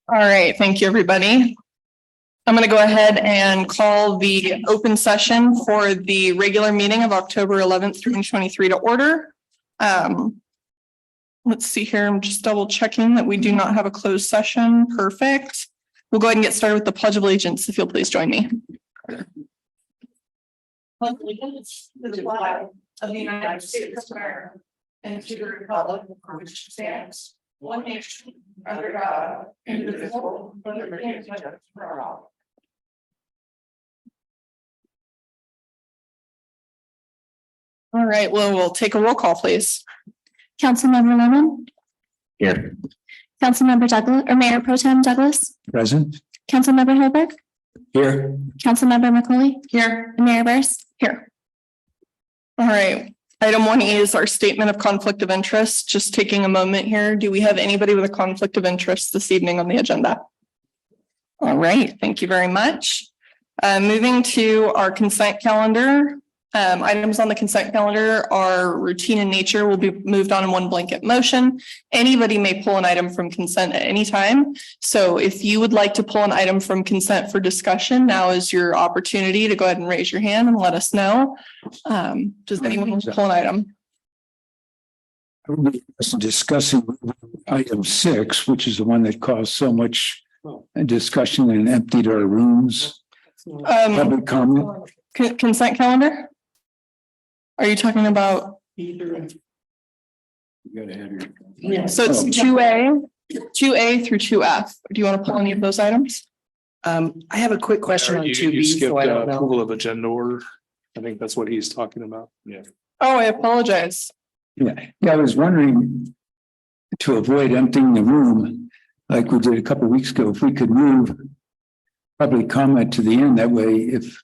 All right, thank you, everybody. I'm going to go ahead and call the open session for the regular meeting of October 11th, 2023 to order. Let's see here. I'm just double checking that we do not have a closed session. Perfect. We'll go ahead and get started with the Pledge of Allegiance, if you'll please join me. Pledge of Allegiance to the flag of the United States of America and to the republic for which it stands, one nation, under God, indivisible, with liberty and justice for all. All right, well, we'll take a roll call, please. Councilmember Lemon. Here. Councilmember Douglas, or Mayor Pro Tem Douglas. Present. Councilmember Hilberg. Here. Councilmember McCauley. Here. And Mayor Burse. Here. All right, item 1E is our statement of conflict of interest. Just taking a moment here. Do we have anybody with a conflict of interest this evening on the agenda? All right, thank you very much. Moving to our consent calendar. Items on the consent calendar are routine in nature, will be moved on in one blanket motion. Anybody may pull an item from consent at any time. So if you would like to pull an item from consent for discussion, now is your opportunity to go ahead and raise your hand and let us know. Does anyone want to pull an item? I will be discussing item 6, which is the one that caused so much discussion and emptied our rooms. Public comment. Consent calendar? Are you talking about? You gotta have your. So it's 2A through 2F. Do you want to pull any of those items? I have a quick question on You 2B, skipped so I don't know. approval of agenda order. I think that's what he's talking about. Yeah. Oh, I apologize. Yeah, I was wondering, to avoid emptying the room, like we did a couple of weeks ago, if we could move public comment to the end, that way if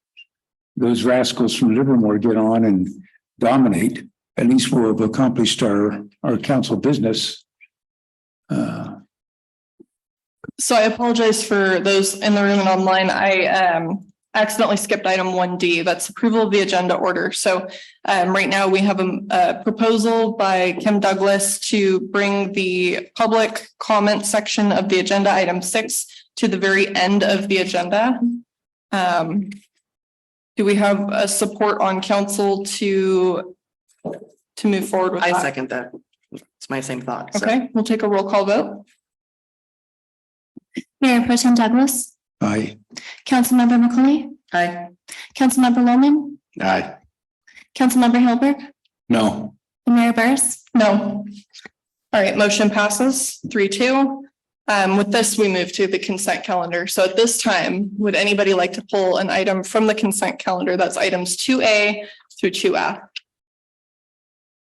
those rascals from Livermore get on and dominate, at least we'll have accomplished our council business. So I apologize for those in the room and online. I accidentally skipped item 1D. That's approval of the agenda order. So right now we have a proposal by Kim Douglas to bring the public comment section of the agenda item 6 to the very end of the agenda. Do we have a support on council to move forward with that? I second that. It's my same thought. so. Okay, we'll take a roll call vote. Mayor Pro Tem Douglas. Aye. Councilmember McCauley. Aye. Councilmember Lemon. Aye. Councilmember Hilberg. No. And Mayor Burse. No. All right, motion passes 3-2. With this, we move to the consent calendar. So at this time, would anybody like to pull an item from the consent calendar? That's items 2A through 2F.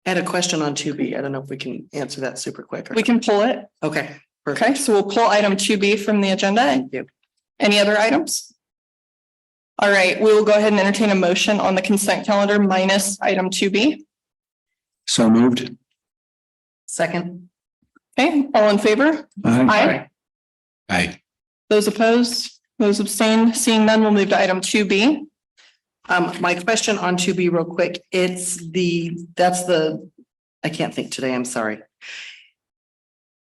I had a question on 2B. I don't know if we can answer that super quick. We can pull it. Okay, Okay, perfect. so we'll pull item 2B from the agenda. Thank you. Any other items? All right, we will go ahead and entertain a motion on the consent calendar minus item 2B. So moved. Second. Okay, all in favor? Aye. Aye. Those opposed, those abstained, seeing none, we'll move to item 2B. My question on 2B real quick, I can't think today, I'm sorry.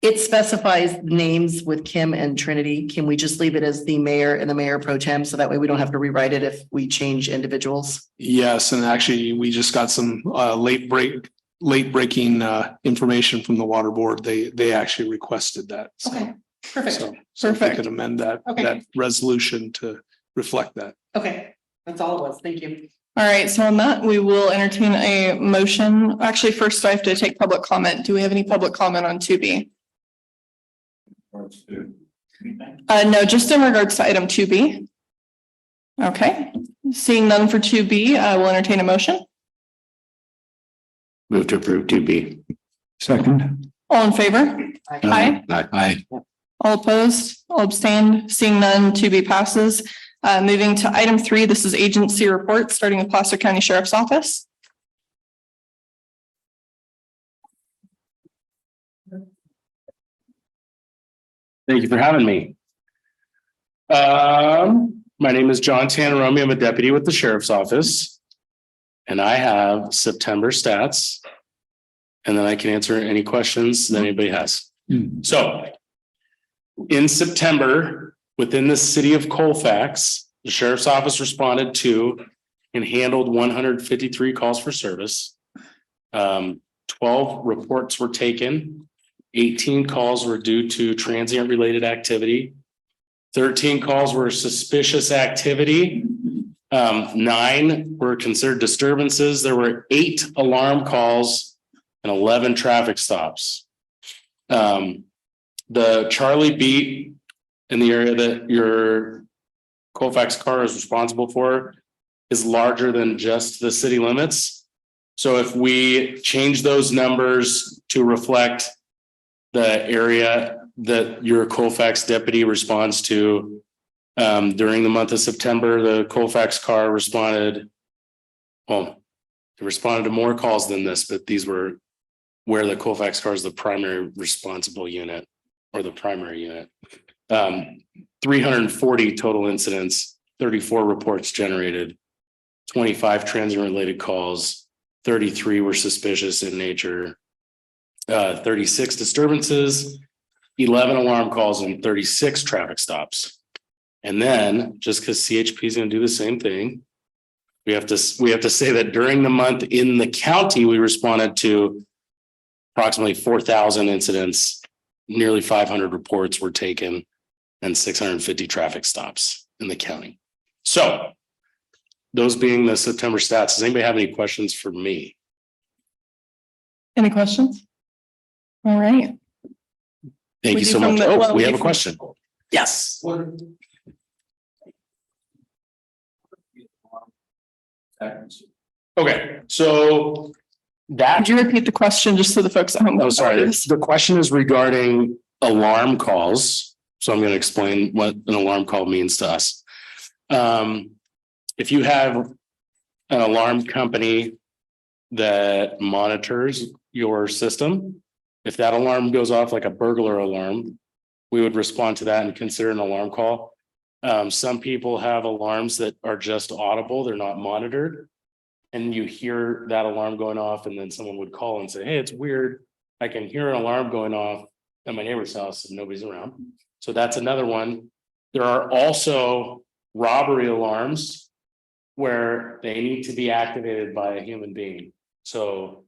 It specifies names with Kim and Trinity. Can we just leave it as the mayor and the mayor pro tem? So that way we don't have to rewrite it if we change individuals? Yes, and actually, we just got some late breaking information from the water board. They actually requested that. So- Okay, perfect. So if we Perfect. could amend that Okay. resolution to reflect that. Okay, that's all it was. Thank you. All right, so on that, we will entertain a motion. Actually, first I have to take public comment. Do we have any public comment on 2B? No, just in regards to item 2B. Okay, seeing none for 2B, I will entertain a motion. Move to approve 2B. Second. All in favor? Aye. Aye. All opposed, all abstained, seeing none, 2B passes. Moving to item 3, this is agency reports, starting with Placer County Sheriff's Office. Thank you for having me. My name is John Tannerome. I'm a deputy with the sheriff's office. And I have September stats. And then I can answer any questions that anybody has. So in September, within the city of Colfax, the sheriff's office responded to and handled 153 calls for service. 12 reports were taken. 18 calls were due to transient related activity. 13 calls were suspicious activity. 9 were considered disturbances. There were 8 alarm calls and 11 traffic stops. The Charlie beat in the area that your Colfax car is responsible for is larger than just the city limits. So if we change those numbers to reflect the area that your Colfax deputy responds to, during the month of September, the Colfax car responded. Well, it responded to more calls than this, but these were where the Colfax car is the primary responsible unit or the primary unit. 340 total incidents, 34 reports generated, 25 transient related calls, 33 were suspicious in nature, 36 disturbances, 11 alarm calls, and 36 traffic stops. And then, just because CHP is going to do the same thing, we have to say that during the month in the county, we responded to approximately 4,000 incidents, nearly 500 reports were taken, and 650 traffic stops in the county. So, those being the September stats, does anybody have any questions for me? Any questions? All right. Thank We you do so from much. the- Oh, well, we we have do a from- question. Yes. Okay, so that. Could you repeat the question just so the folks at home? Oh, know sorry. what it is? The question is regarding alarm calls. So I'm going to explain what an alarm call means to us. If you have an alarm company that monitors your system, if that alarm goes off like a burglar alarm, we would respond to that and consider an alarm call. Some people have alarms that are just audible, they're not monitored. And you hear that alarm going off, and then someone would call and say, hey, it's weird. I can hear an alarm going off at my neighbor's house and nobody's around. So that's another one. There are also robbery alarms where they need to be activated by a human being. So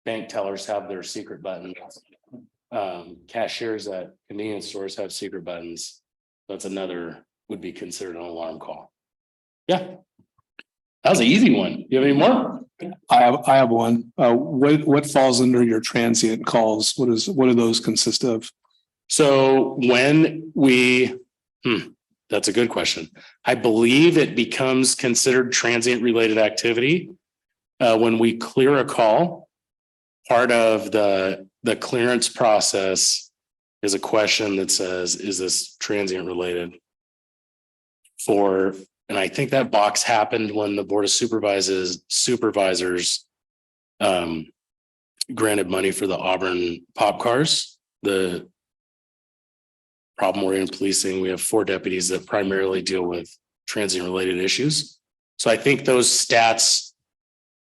bank tellers have their secret buttons. Cashiers at convenience stores have secret buttons. That's another would be considered an alarm call. Yeah. That was an easy one. Do you have any more? I have one. What falls under your transient calls? What do those consist of? So when we, that's a good question. I believe it becomes considered transient related activity. When we clear a call, part of the clearance process is a question that says, is this transient related? And I think that box happened when the Board of Supervisors granted money for the Auburn pop cars, the problem-oriented policing. We have 4 deputies that primarily deal with transient related issues. So I think those stats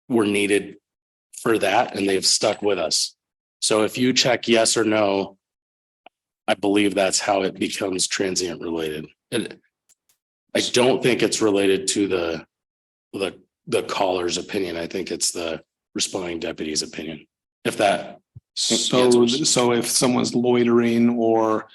were needed for that, and they've stuck with us. So if you check yes or no, I believe that's how it becomes transient related. And I don't think it's related to the caller's opinion. I think it's the responding deputy's opinion. If that. So if someone's loitering or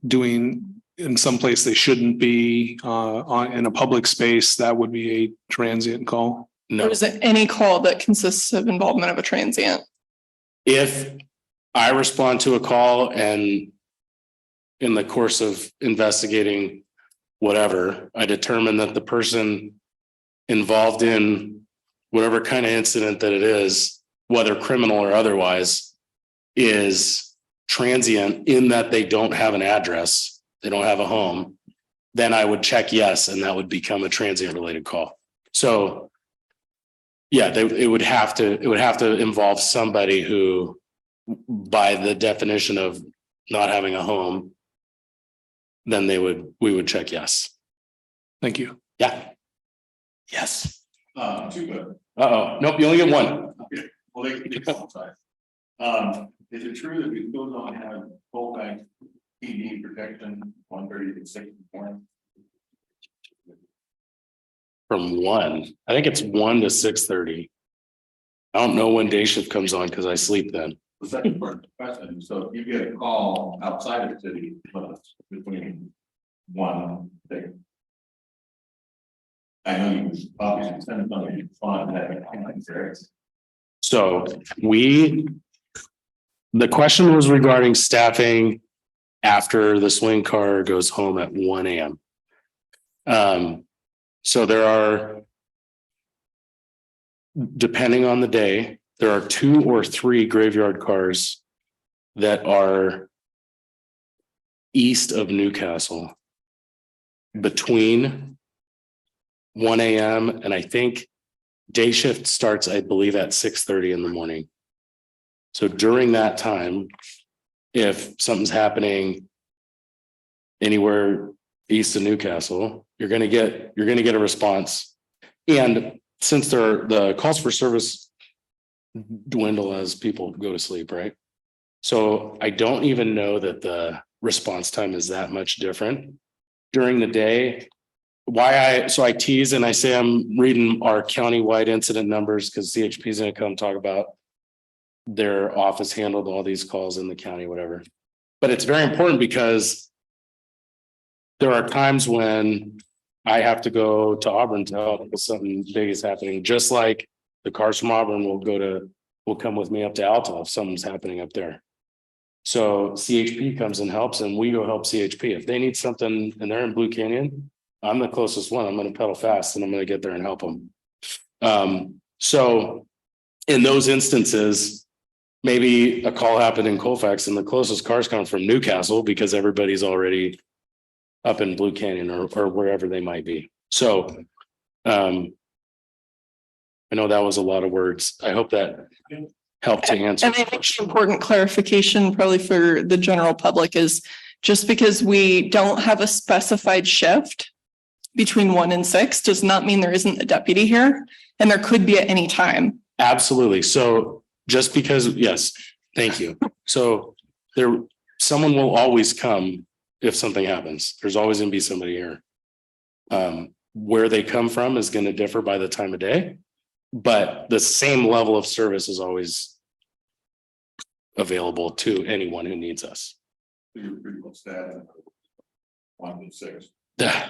doing in some place they shouldn't be in a public space, that would be a transient call. No. Or is it any call that consists of involvement of a transient? If I respond to a call and in the course of investigating whatever, I determine that the person involved in whatever kind of incident that it is, whether criminal or otherwise, is transient in that they don't have an address, they don't have a home, then I would check yes, and that would become a transient related call. So yeah, it would have to involve somebody who, by the definition of not having a home, then we would check yes. Thank you. Yeah. Yes. Too good. Uh-oh. Nope, you only get one. Well, they can get all time. Is it true that we still don't have Colfax PD protection, 1:30 to 6 in the morning. From 1, I think it's 1 to 6:30. I don't know when day shift comes on because I sleep then. The second part of the question, so if you get a call outside of the city limits between 1, thing. I know you obviously send something to fund that. So the question was regarding staffing after the swing car goes home at 1 a.m. So there are, depending on the day, there are 2 or 3 graveyard cars that are east of Newcastle between 1 a.m. and I think day shift starts, I believe, at 6:30 in the morning. So during that time, if something's happening anywhere east of Newcastle, you're gonna get a response. And since the calls for service dwindle as people go to sleep, right? So I don't even know that the response time is that much different during the day. So I tease and I say I'm reading our county-wide incident numbers because CHP is going to come talk about their office handled all these calls in the county, whatever. But it's very important because there are times when I have to go to Auburn to help if something big is happening, just like the cars from Auburn will come with me up to Alta if something's happening up there. So CHP comes and helps and we go help CHP. If they need something and they're in Blue Canyon, I'm the closest one. I'm going to pedal fast and I'm going to get there and help them. So in those instances, maybe a call happened in Colfax and the closest cars come from Newcastle because everybody's already up in Blue Canyon or wherever they might be. So I know that was a lot of words. I hope that helped to answer. And I think the important clarification probably for the general public is just because we don't have a specified shift between 1 and 6 does not mean there isn't a deputy here, and there could be at any time. Absolutely. So just because, yes, thank you. So someone will always come if something happens. There's always going to be somebody here. Where they come from is going to differ by the time of day, but the same level of service is always available to anyone who needs us. So you're pretty well staffed. 1 to 6. Yeah.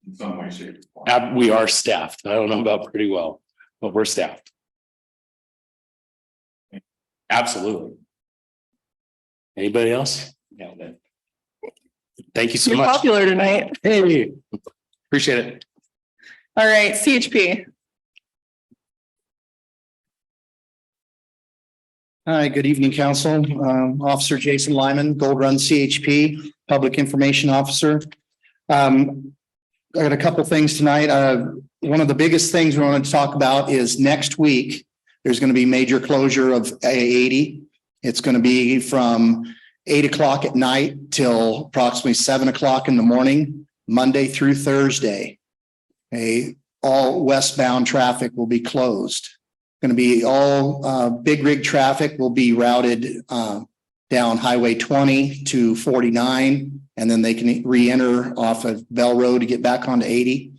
In some way, shape, or form. We are staffed. I don't know about pretty well, but we're staffed. Absolutely. Anybody else? Yeah. Thank you so You're much. popular tonight. Hey, appreciate it. All right, CHP. Hi, good evening, council. Officer Jason Lyman, Gold Run CHP, Public Information Officer. I got a couple things tonight. One of the biggest things we want to talk about is next week, there's going to be major closure of A80. It's going to be from 8 o'clock at night till approximately 7 o'clock in the morning, Monday through Thursday. All westbound traffic will be closed. Going to be all big rig traffic will be routed down Highway 20 to 49, and then they can re-enter off of Bell Road to get back onto 80.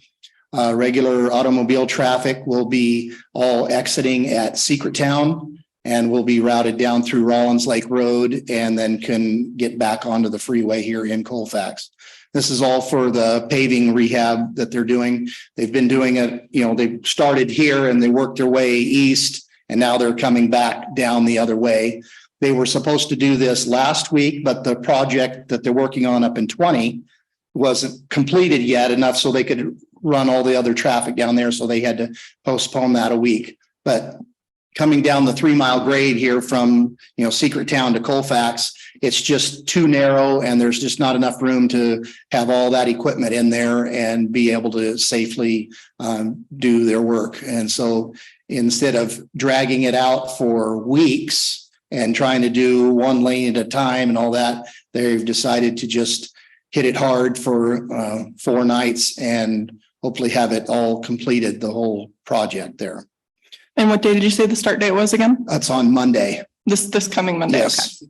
Regular automobile traffic will be all exiting at Secret Town and will be routed down through Rollins Lake Road and then can get back onto the freeway here in Colfax. This is all for the paving rehab that they're doing. They've been doing it, they started here and they worked their way east and now they're coming back down the other way. They were supposed to do this last week, but the project that they're working on up in 20 wasn't completed yet enough so they could run all the other traffic down there. So they had to postpone that a week. But coming down the 3-mile grade here from, Secret Town to Colfax, it's just too narrow and there's just not enough room to have all that equipment in there and be able to safely do their work. And so instead of dragging it out for weeks and trying to do one lane at a time and all that, they've decided to just hit it hard for 4 nights and hopefully have it all completed, the whole project there. And what day did you say the start date was again? That's on Monday. This coming Monday. Yes.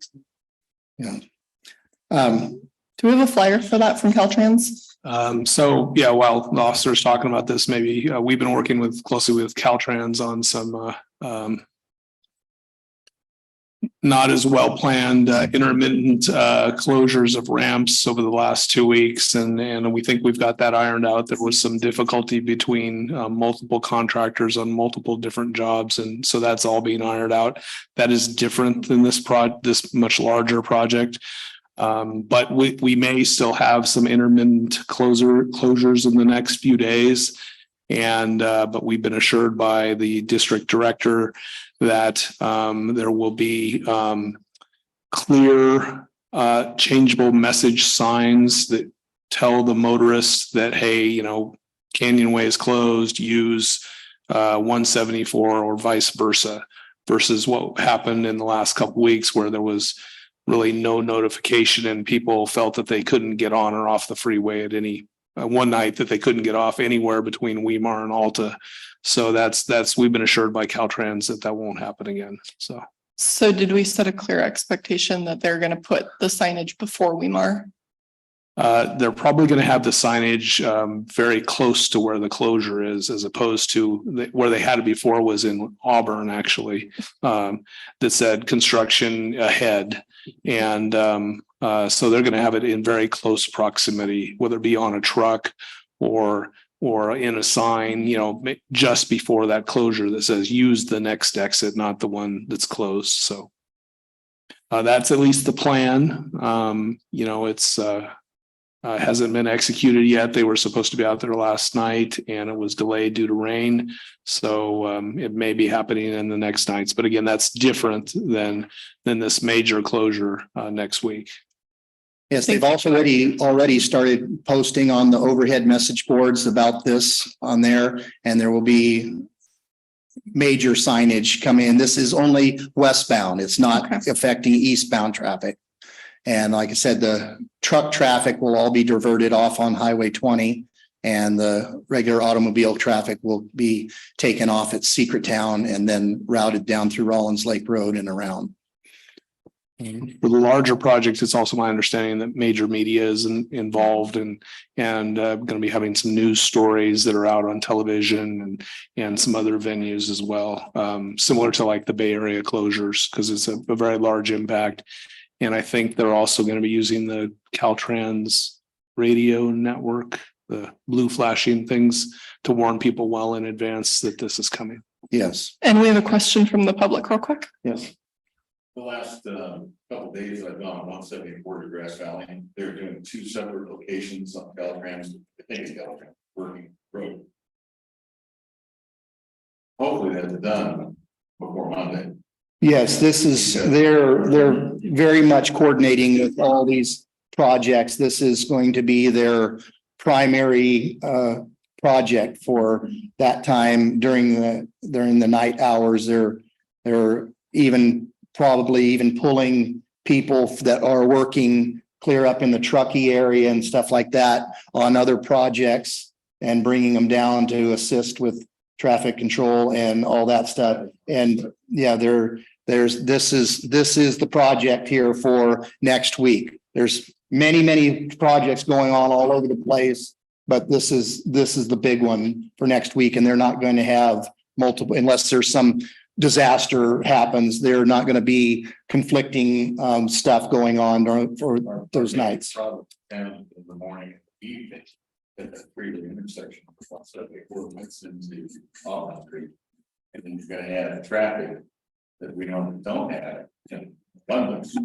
Okay. Yeah. Do we have a flyer for that from Caltrans? So yeah, while the officer's talking about this, maybe we've been working closely with Caltrans on some not as well planned intermittent closures of ramps over the last 2 weeks, and we think we've got that ironed out. There was some difficulty between multiple contractors on multiple different jobs, and so that's all being ironed out. That is different than this this much larger project. But we may still have some intermittent closures in the next few days. And but we've been assured by the district director that there will be clear changeable message signs that tell the motorists that, hey, you know, Canyon Way is closed, use 174 or vice versa, versus what happened in the last couple of weeks where there was really no notification and people felt that they couldn't get on or off the freeway at any one night, that they couldn't get off anywhere between Weimar and Alta. So we've been assured by Caltrans that won't happen again. So did we set a clear expectation that they're going to put the signage before Weimar? They're probably going to have the signage very close to where the closure is, as opposed to where they had it before was in Auburn, actually, that said construction ahead. And so they're going to have it in very close proximity, whether it be on a truck or in a sign, you know, just before that closure that says use the next exit, not the one that's closed. So that's at least the plan. You know, it's hasn't been executed yet. They were supposed to be out there last night and it was delayed due to rain. So it may be happening in the next nights. But again, that's different than this major closure next week. Yes, they've also already started posting on the overhead message boards about this on there, and there will be major signage come in. This is only westbound. It's not affecting eastbound traffic. And like I said, the truck traffic will all be diverted off on Highway 20, and the regular automobile traffic will be taken off at Secret Town and then routed down through Rollins Lake Road and around. For the larger projects, it's also my understanding that major media is involved and going to be having some news stories that are out on television and some other venues as well, similar to like the Bay Area closures, because it's a very large impact. And I think they're also going to be using the Caltrans radio network, the blue flashing things, to warn people well in advance that this is coming. Yes. And we have a question from the public real quick. Yes. The last couple of days I've gone on 174 to Grass Valley. They're doing 2 separate locations on Caltrans. I think it's Caltrans working road. Hopefully that's done before Monday. Yes, this is, they're very much coordinating with all these projects. This is going to be their primary project for that time during the night hours. They're probably even pulling people that are working clear up in the Truckee area and stuff like that on other projects and bringing them down to assist with traffic control and all that stuff. And yeah, this is the project here for next week. There's many projects going on all over the place, but this is the big one for next week. And they're not going to have multiple, unless there's some disaster happens. They're not going to be conflicting stuff going on for those nights. In the morning, evening, at the freeway intersection, so they into Auburn Street, and then you're going to have traffic that we don't have in abundance.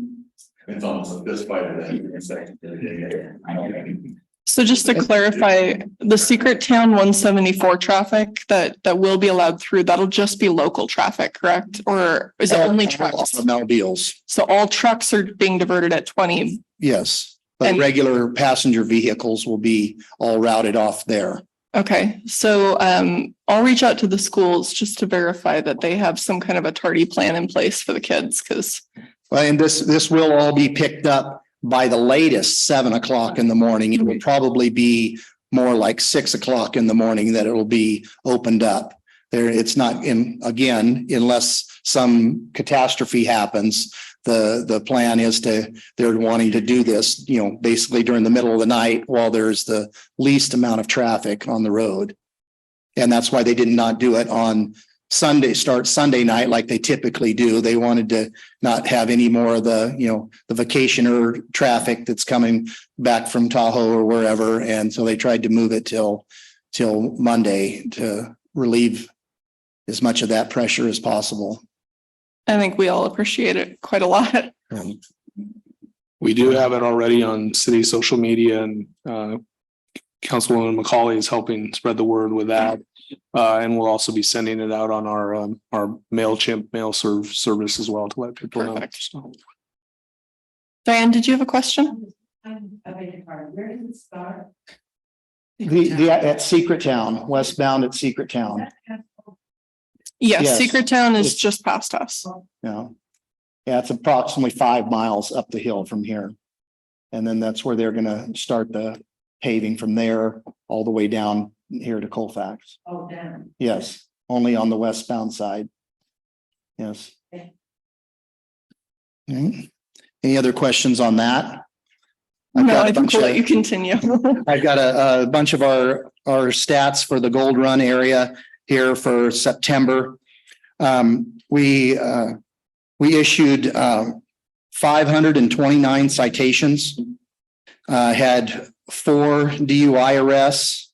It's almost a fist fight at that intersection every day. So just to clarify, the Secret Town 174 traffic that will be allowed through, that'll just be local traffic, correct? Or is it only trucks? Automobiles. So all trucks are being diverted at 20. Yes, but And- regular passenger vehicles will be all routed off there. Okay, so I'll reach out to the schools just to verify that they have some kind of a tardy plan in place for the kids, because And this will all be picked up by the latest 7 o'clock in the morning. It will probably be more like 6 o'clock in the morning that it will be opened up. It's not in, again, unless some catastrophe happens, The plan is they're wanting to do this, basically during the middle of the night while there's the least amount of traffic on the road. And that's why they did not do it on start Sunday night like they typically do. They wanted to not have any more of the vacationer traffic that's coming back from Tahoe or wherever. And so they tried to move it till Monday to relieve as much of that pressure as possible. I think we all appreciate it quite a lot. We do have it already on city social media, and Councilwoman McCauley is helping spread the word with that. And we'll also be sending it out on our MailChimp mail service as well to let people know. Perfect. So, Diane, did you have a question? Where does it start? At Secret Town, westbound at Secret Town. Yes, Yes. Secret Town is It's- just past us. Yeah, it's approximately 5 miles up the hill from here. And then that's where they're gonna start the paving from there all the way down here to Colfax. Oh, damn. Yes, only on the westbound side. Yes. Okay. Mhm. Any other questions on that? I've No, got a I think bunch we'll of- let you continue. I've got a bunch of our stats for the Gold Run area here for September. We issued 529 citations, had 4 DUI arrests.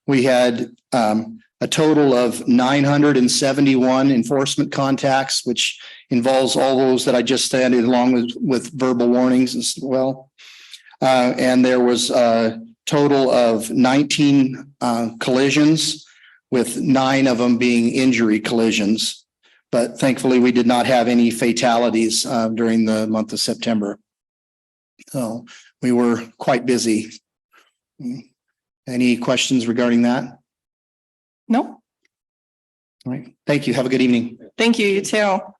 We had a total of 971 enforcement contacts, which involves all those that I just said, along with verbal warnings as well. And there was a total of 19 collisions, with 9 of them being injury collisions. But thankfully, we did not have any fatalities during the month of September. So we were quite busy. Any questions regarding that? No, All right. Thank you. Have a good evening. thank you. You too. All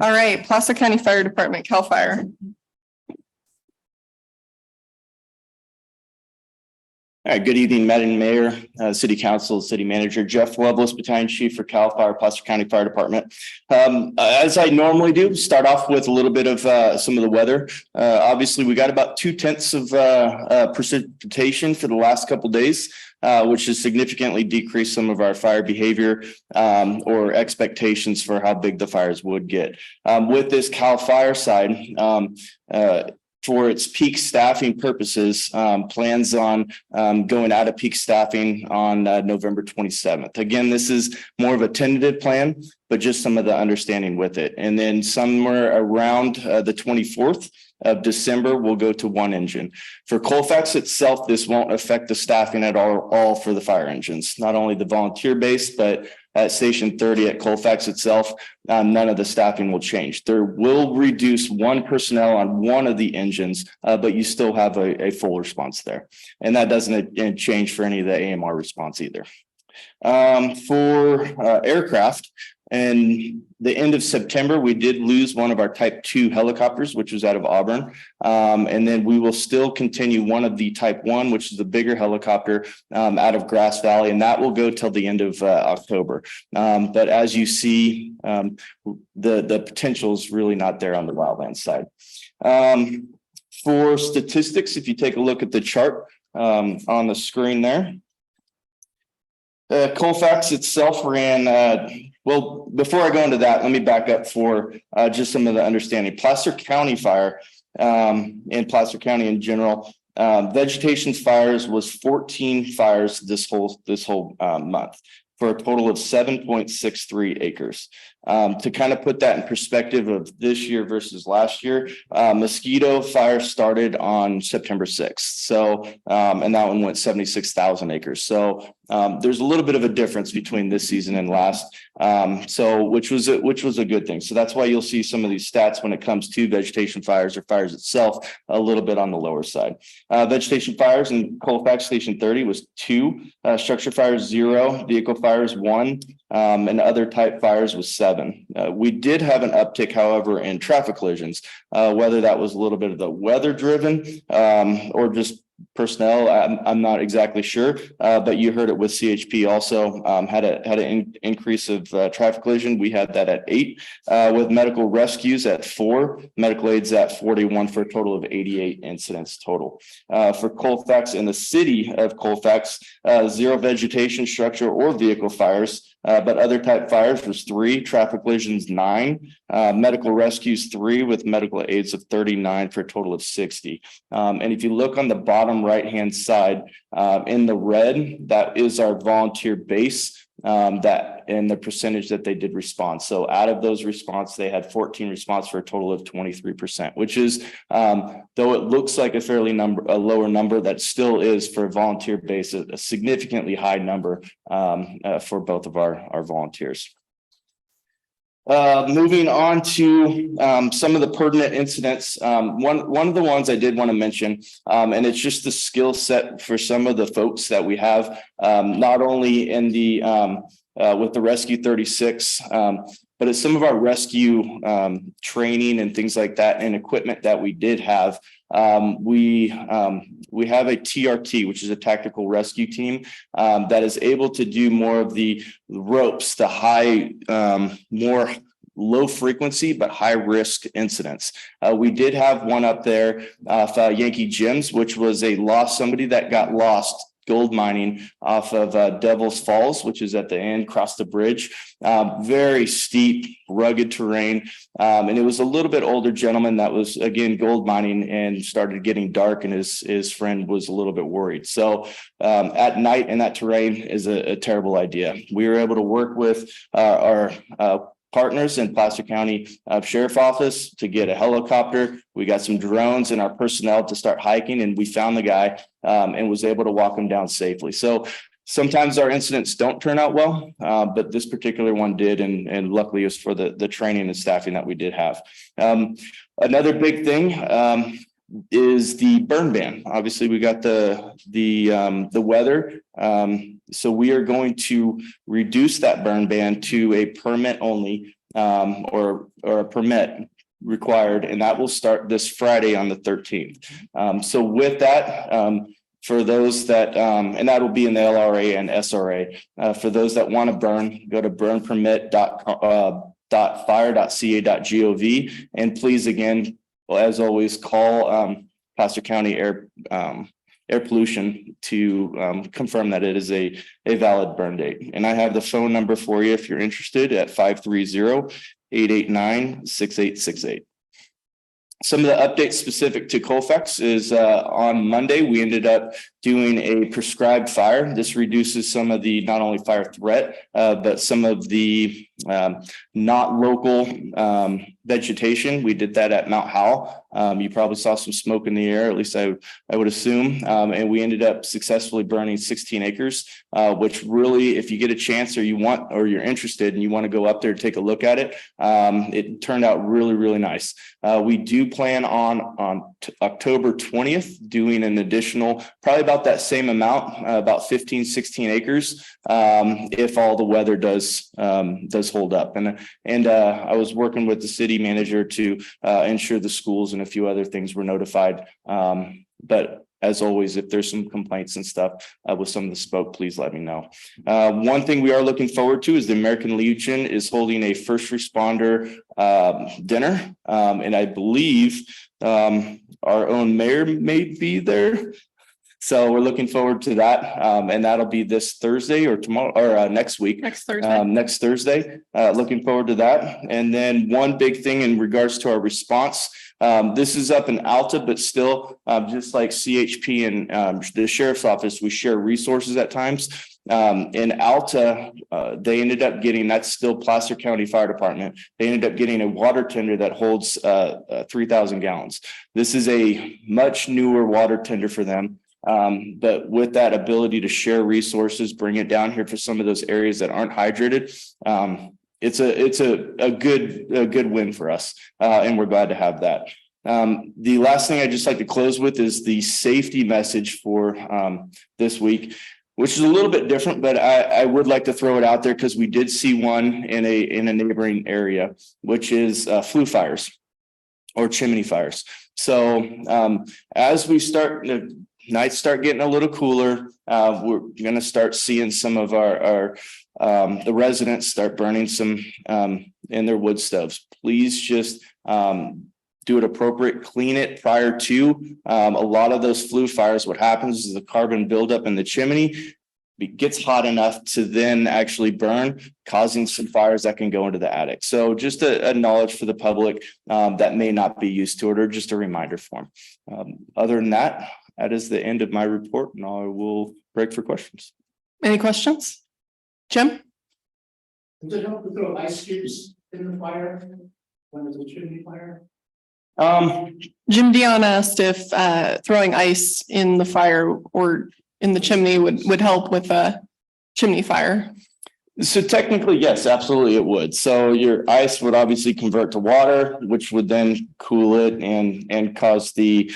right, Placer County Fire Department, CAL FIRE. All right, good evening, Madam Mayor, City Council, City Manager, Jeff Loveless, Battalion Chief for CAL FIRE, Placer County Fire Department. As I normally do, start off with a little bit of some of the weather. Obviously, we got about 0.2 of precipitation for the last couple of days, which has significantly decreased some of our fire behavior or expectations for how big the fires would get. With this CAL FIRE side, for its peak staffing purposes, plans on going out of peak staffing on November 27th. Again, this is more of a tentative plan, but just some of the understanding with it. And then somewhere around the 24th of December, we'll go to 1 engine. For Colfax itself, this won't affect the staffing at all for the fire engines, not only the volunteer base, but at Station 30 at Colfax itself, none of the staffing will change. There will reduce 1 personnel on 1 of the engines, but you still have a full response there. And that doesn't change for any of the AMR response either. For aircraft, and the end of September, we did lose one of our Type 2 helicopters, which was out of Auburn. And then we will still continue one of the Type 1, which is the bigger helicopter out of Grass Valley, and that will go till the end of October. But as you see, the potential is really not there on the wildland side. For statistics, if you take a look at the chart on the screen there, Colfax itself ran, well, before I go into that, let me back up for just some of the understanding. Placer County Fire and Placer County in general, vegetation fires was 14 fires this whole month for a total of 7.63 acres. To kind of put that in perspective of this year versus last year, mosquito fire started on September 6th. So, and that one went 76,000 acres. So there's a little bit of a difference between this season and last. Which was a good thing. So that's why you'll see some of these stats when it comes to vegetation fires or fires itself a little bit on the lower side. Vegetation fires in Colfax Station 30 was 2, structure fires 0, vehicle fires 1, and other type fires was 7. We did have an uptick, however, in traffic collisions, whether that was a little bit of the weather driven or just personnel. I'm not exactly sure, but you heard it with CHP also, had an increase of traffic collision. We had that at 8, with medical rescues at 4, medical aids at 41 for a total of 88 incidents total. For Colfax in the city of Colfax, 0 vegetation, structure, or vehicle fires, but other type fires was 3, traffic collisions 9, medical rescues 3 with medical aids of 39 for a total of 60. And if you look on the bottom right-hand side, in the red, that is our volunteer base, that and the percentage that they did respond. So out of those response, they had 14 response for a total of 23%, which is, though it looks like a lower number, that still is for a volunteer base, a significantly high number for both of our volunteers. Moving on to some of the pertinent incidents. One of the ones I did want to mention, and it's just the skill set for some of the folks that we have, not only in the with the Rescue 36, but it's some of our rescue training and things like that, and equipment that we did have. We have a TRT, which is a tactical rescue team, that is able to do more of the ropes, the high, more low frequency, but high risk incidents. We did have one up there, Yankee Gyms, which was somebody that got lost gold mining off of Devil's Falls, which is at the end, across the bridge. Very steep, rugged terrain. And it was a little bit older gentleman that was, again, gold mining, and started getting dark, and his friend was a little bit worried. So at night in that terrain is a terrible idea. We were able to work with our partners in Placer County Sheriff Office to get a helicopter. We got some drones and our personnel to start hiking, and we found the guy and was able to walk him down safely. So sometimes our incidents don't turn out well, but this particular one did, and luckily it was for the training and staffing that we did have. Another big thing is the burn ban. Obviously, we got the weather. So we are going to reduce that burn ban to a permit only, or a permit required, and that will start this Friday on the 13th. So with that, for those that, and that will be in the LRA and SRA, for those that want to burn, go to burnpermit.fire.ca.gov, and please, again, as always, call Placer County Air Pollution to confirm that it is a valid burn date. And I have the phone number for you if you're interested at 530-889-6868. Some of the updates specific to Colfax is on Monday, we ended up doing a prescribed fire. This reduces some of the not only fire threat, but some of the not local vegetation. We did that at Mount Howell. You probably saw some smoke in the air, at least I would assume. And we ended up successfully burning 16 acres, which really, if you get a chance or you're interested and you want to go up there to take a look at it, it turned out really, really nice. We do plan on October 20th doing an additional, probably about that same amount, about 15, 16 acres, if all the weather does hold up. And I was working with the city manager to ensure the schools and a few other things were notified. But as always, if there's some complaints and stuff with some of the smoke, please let me know. One thing we are looking forward to is the American Legion is holding a first responder dinner. And I believe our own mayor may be there. So we're looking forward to that. And that'll be this Thursday or tomorrow or next week. Next Thursday. Next Thursday. Looking forward to that. And then one big thing in regards to our response. This is up in Alta, but still, just like CHP and the sheriff's office, we share resources at times. In Alta, they ended up getting, that's still Placer County Fire Department. They ended up getting a water tender that holds 3,000 gallons. This is a much newer water tender for them. But with that ability to share resources, bring it down here for some of those areas that aren't hydrated, it's a good win for us, and we're glad to have that. The last thing I'd just like to close with is the safety message for this week, which is a little bit different, but I would like to throw it out there because we did see one in a neighboring area, which is flue fires or chimney fires. So as we start nights start getting a little cooler, we're gonna start seeing some of our the residents start burning some in their wood stoves. Please just do it appropriate, clean it prior to. A lot of those flue fires, what happens is the carbon buildup in the chimney. It gets hot enough to then actually burn, causing some fires that can go into the attic. So just a knowledge for the public that may not be used to it, or just a reminder for them. Other than that, that is the end of my report, and I will break for questions. Any questions? Jim? Does it help to throw ice cubes in the fire when there's a chimney fire? Jim Dion asked if throwing ice in the fire or in the chimney would help with a chimney fire. So technically, yes, absolutely it would. So your ice would obviously convert to water, which would then cool it and cause the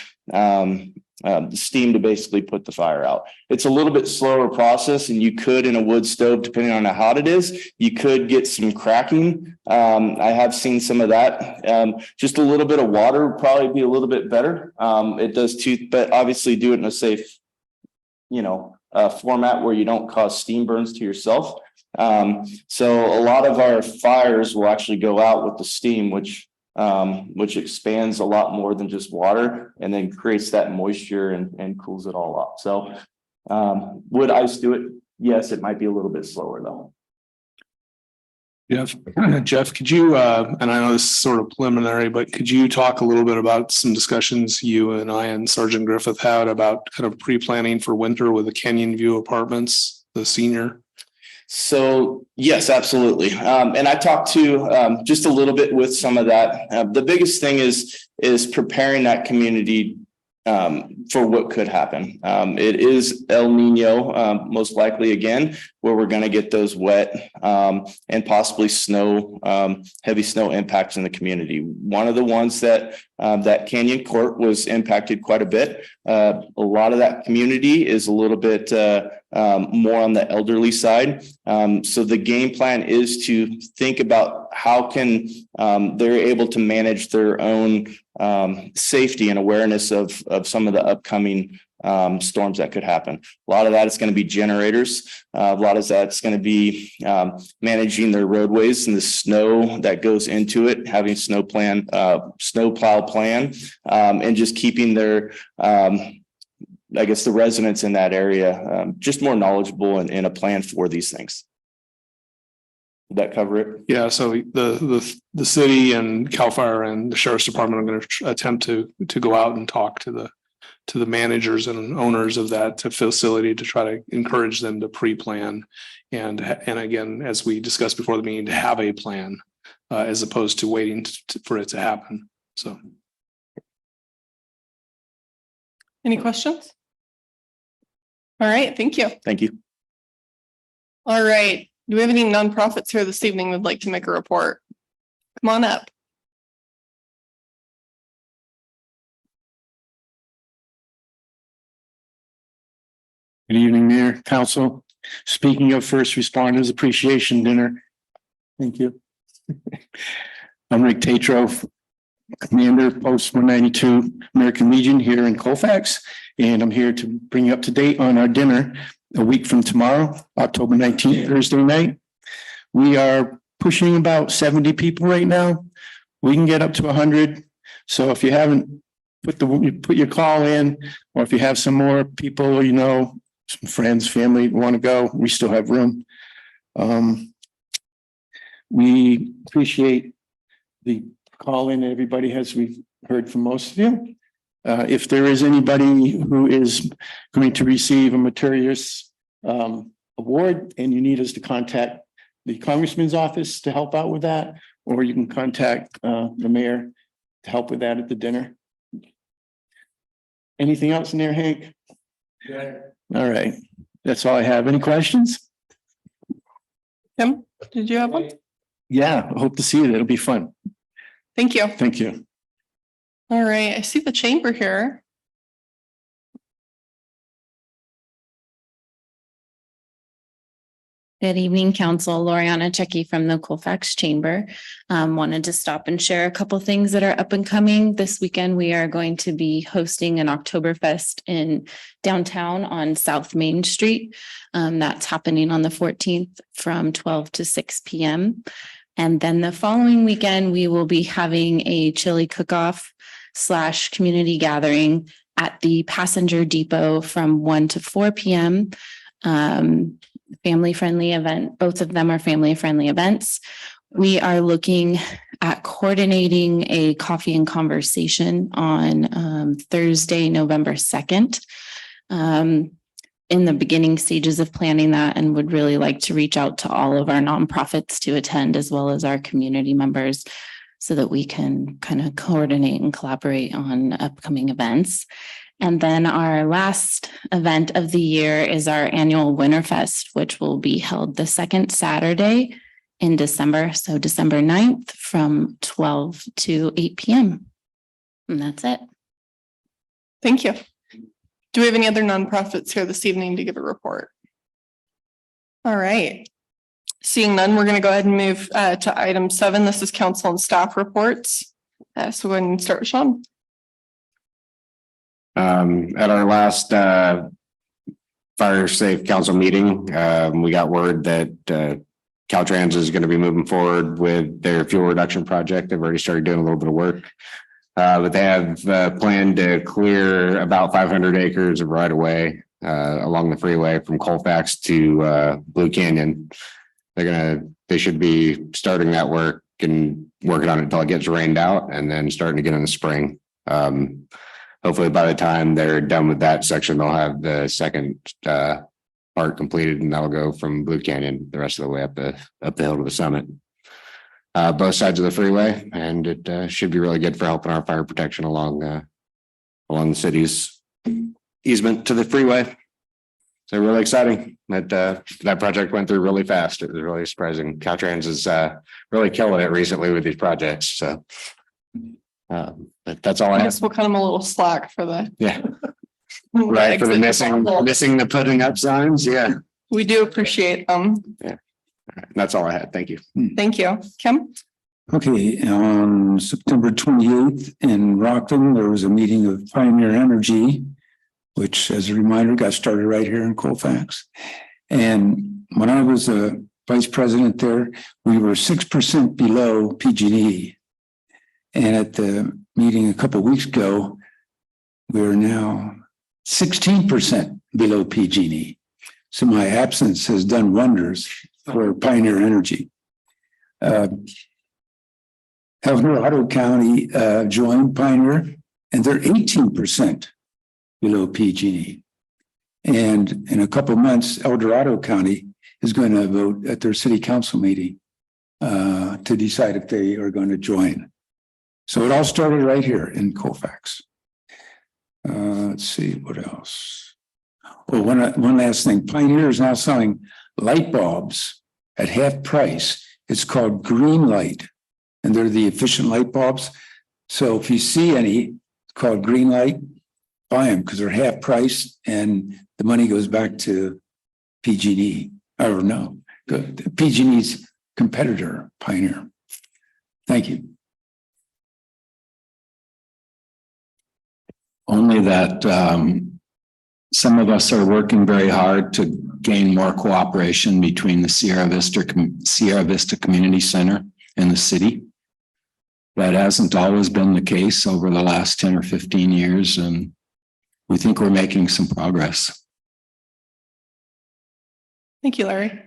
steam to basically put the fire out. It's a little bit slower process, and you could, in a wood stove, depending on how hot it is, you could get some cracking. I have seen some of that. Just a little bit of water would probably be a little bit better. It does too, but obviously do it in a safe, format where you don't cause steam burns to yourself. So a lot of our fires will actually go out with the steam, which expands a lot more than just water, and then creates that moisture and cools it all off. So would ice do it? Yes, it might be a little bit slower though. Jeff, could you, and I know this is sort of preliminary, but could you talk a little bit about some discussions you and I and Sergeant Griffith had about kind of pre-planning for winter with the Canyon View Apartments, the senior? So yes, absolutely. And I talked to just a little bit with some of that. The biggest thing is preparing that community for what could happen. It is El Nino, most likely again, where we're going to get those wet and possibly snow, heavy snow impacts in the community. One of the ones that Canyon Court was impacted quite a bit. A lot of that community is a little bit more on the elderly side. So the game plan is to think about how can they're able to manage their own safety and awareness of some of the upcoming storms that could happen. A lot of that is going to be generators. A lot of that's going to be managing their roadways and the snow that goes into it, having snow plow plan, and just keeping their I guess the residents in that area just more knowledgeable and in a plan for these things. Did that cover it? Yeah, so the city and CAL FIRE and the Sheriff's Department are going to attempt to go out and talk to the managers and owners of that facility to try to encourage them to pre-plan and again, as we discussed before the meeting, to have a plan as opposed to waiting for it to happen. So, Any questions? All right, thank you. Thank you. All right. Do we have any nonprofits here this evening that'd like to make a report? Come on up. Good evening, Mayor, Council. Speaking of first responders appreciation dinner. Thank you. I'm Rick Tatro, Commander, Post 192, American Legion here in Colfax, and I'm here to bring you up to date on our dinner a week from tomorrow, October 19th, Thursday night. We are pushing about 70 people right now. We can get up to 100. So if you haven't put your call in, or if you have some more people, some friends, family want to go, we still have room. We appreciate the call in everybody has. We've heard from most of you. If there is anybody who is going to receive a Materius award and you need us to contact the Congressman's office to help out with that, or you can contact the mayor to help with that at the dinner. Anything else in there, Hank? Yeah. All right. That's all I have. Any questions? Tim, did you have one? Yeah, I hope to see you. It'll be fun. Thank you. Thank you. All right, I see the chamber here. Good evening, Council. Loriana Checky from the Colfax Chamber. Wanted to stop and share a couple things that are up and coming. This weekend, we are going to be hosting an Oktoberfest in downtown on South Main Street. That's happening on the 14th from 12 to 6 p.m. And then the following weekend, we will be having a chili cook-off / community gathering at the Passenger Depot from 1 to 4 p.m. Family friendly event. Both of them are family friendly events. We are looking at coordinating a coffee and conversation on Thursday, November 2nd. In the beginning stages of planning that, and would really like to reach out to all of our nonprofits to attend, as well as our community members, so that we can kind of coordinate and collaborate on upcoming events. And then our last event of the year is our annual Winterfest, which will be held the second Saturday in December. So December 9th from 12 to 8 p.m. And that's it. Thank you. Do we have any other nonprofits here this evening to give a report? All right. Seeing none, we're going to go ahead and move to item 7. This is council and staff reports. So go ahead and start with Sean. At our last Fire Safe Council meeting, we got word that Caltrans is going to be moving forward with their fuel reduction project. They've already started doing a little bit of work, but they have planned to clear about 500 acres of right of way along the freeway from Colfax to Blue Canyon. They should be starting that work and working on it until it gets rained out, and then starting again in the spring. Hopefully by the time they're done with that section, they'll have the second part completed, and that'll go from Blue Canyon the rest of the way up the hill to the summit. Both sides of the freeway, and it should be really good for helping our fire protection along the city's easement to the freeway. So really exciting that project went through really fast. It was really surprising. Caltrans is really killing it recently with these projects. So that's all I guess have. we'll cut them a little slack for the Right, for the missing the putting up signs. Yeah, we do appreciate them. Yeah, that's all I had. Thank you. Thank you. Kim. Okay, on September 28th in Rockland, there was a meeting of Pioneer Energy, which, as a reminder, got started right here in Colfax. And when I was a vice president there, we were 6% below PG&E. And at the meeting a couple of weeks ago, we're now 16% below PG&E. So my absence has done wonders for Pioneer Energy. Eldorado County joined Pioneer, and they're 18% below PG&E. And in a couple of months, Eldorado County is going to vote at their city council meeting to decide if they are going to join. So it all started right here in Colfax. Let's see what else. Oh, one last thing. Pioneer is now selling light bulbs at half price. It's called Green Light, and they're the efficient light bulbs. So if you see any called Green Light, buy them because they're half price, and the money goes back to PG&E. Or no, PG&E's competitor, Pioneer. Thank you. Only that some of us are working very hard to gain more cooperation between the Sierra Vista Community Center and the city. That hasn't always been the case over the last 10 or 15 years, and we think we're making some progress. Thank you, Larry.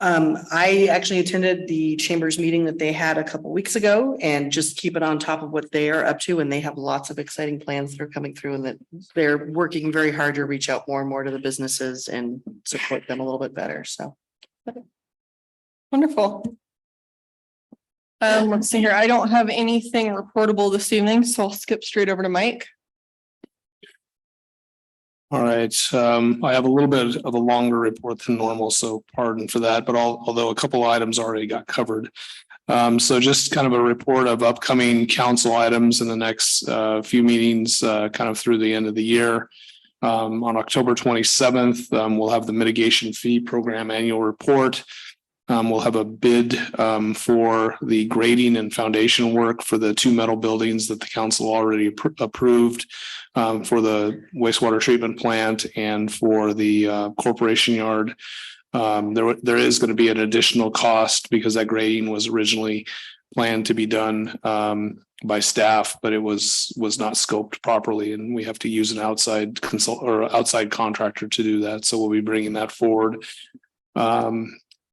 I actually attended the chamber's meeting that they had a couple weeks ago, and just keep it on top of what they are up to. And they have lots of exciting plans that are coming through, and that they're working very hard to reach out more and more to the businesses and support them a little bit better. So. Wonderful. Let's see here. I don't have anything reportable this evening, so I'll skip straight over to Mike. All right, I have a little bit of a longer report than normal, so pardon for that, but although a couple of items already got covered. So just kind of a report of upcoming council items in the next few meetings, kind of through the end of the year. On October 27th, we'll have the mitigation fee program annual report. We'll have a bid for the grading and foundation work for the 2 metal buildings that the council already approved for the wastewater treatment plant and for the corporation yard. There is going to be an additional cost because that grading was originally planned to be done by staff, but it was not scoped properly, and we have to use an outside outside contractor to do that. So we'll be bringing that forward.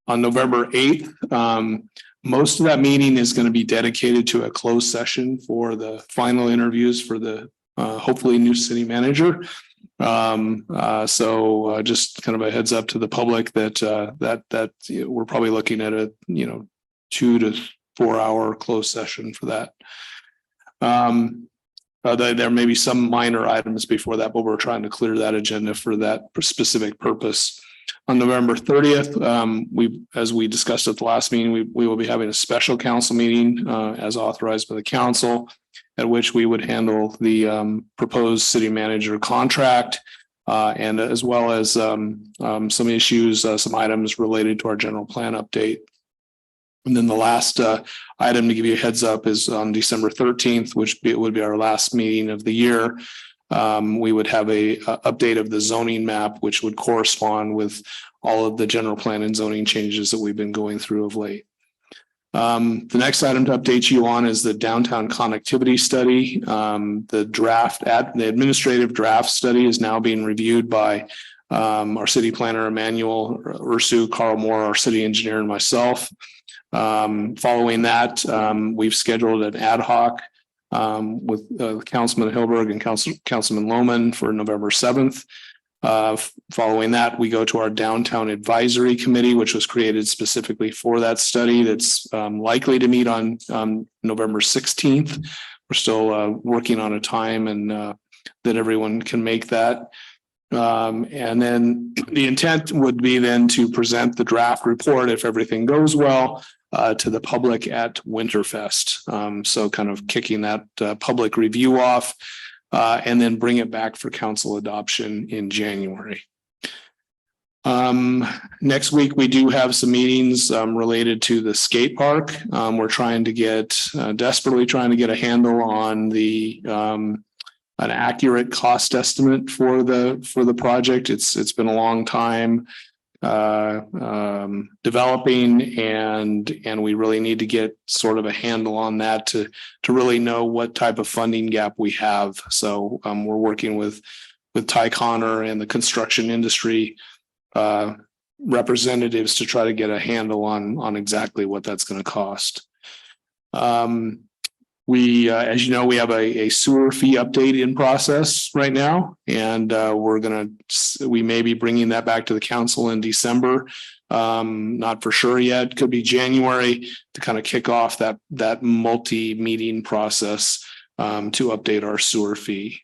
On November 8th, most of that meeting is going to be dedicated to a closed session for the final interviews for the hopefully new city manager. So just kind of a heads up to the public that we're probably looking at a 2 to 4 hour closed session for that. There may be some minor items before that, but we're trying to clear that agenda for that specific purpose. On November 30th, as we discussed at the last meeting, we will be having a special council meeting as authorized by the council, at which we would handle the proposed city manager contract and as well as some issues, some items related to our general plan update. And then the last item to give you a heads up is on December 13th, which would be our last meeting of the year. We would have a update of the zoning map, which would correspond with all of the general plan and zoning changes that we've been going through of late. The next item to update you on is the downtown connectivity study. The administrative draft study is now being reviewed by our city planner, Emmanuel Ursu, Carl Moore, our city engineer, and myself. Following that, we've scheduled an ad hoc with Councilman Hilberg and Councilman Lohman for November 7th. Following that, we go to our downtown advisory committee, which was created specifically for that study. That's likely to meet on November 16th. We're still working on a time and that everyone can make that. And then the intent would be then to present the draft report, if everything goes well, to the public at Winterfest. So kind of kicking that public review off and then bring it back for council adoption in January. Next week, we do have some meetings related to the skate park. We're trying to desperately trying to get a handle on the an accurate cost estimate for the project. It's been a long time developing, and we really need to get sort of a handle on that to really know what type of funding gap we have. So we're working with Ty Connor and the construction industry representatives to try to get a handle on exactly what that's going to cost. As you know, we have a sewer fee update in process right now, and we may be bringing that back to the council in December. Not for sure yet. Could be January to kind of kick off that multi-meeting process to update our sewer fee.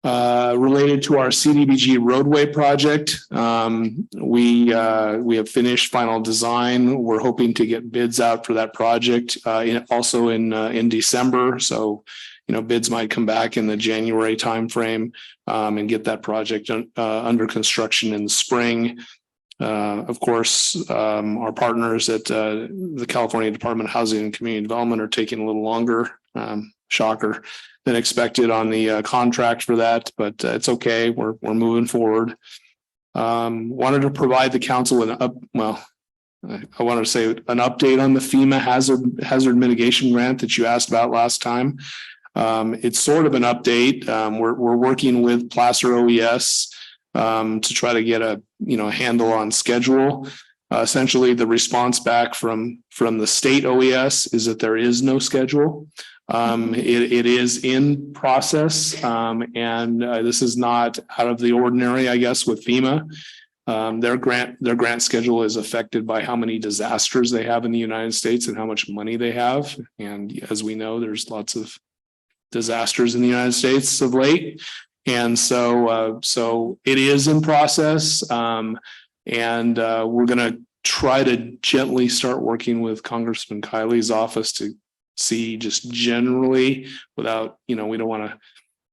Related to our CDBG roadway project, we have finished final design. We're hoping to get bids out for that project also in December. So, bids might come back in the January timeframe and get that project under construction in the spring. Of course, our partners at the California Department of Housing and Community Development are taking a little longer, shocker, than expected on the contract for that, but it's okay. We're moving forward. Wanted to provide the council with I wanted to say an update on the FEMA hazard mitigation grant that you asked about last time. It's sort of an update. We're working with Placer OES to try to get a handle on schedule. Essentially, the response back from the state OES is that there is no schedule. It is in process, and this is not out of the ordinary, I guess, with FEMA. Their grant schedule is affected by how many disasters they have in the United States and how much money they have. And as we know, there's lots of disasters in the United States of late. And so it is in process. And we're going to try to gently start working with Congressman Kiley's office to see just generally without, we don't want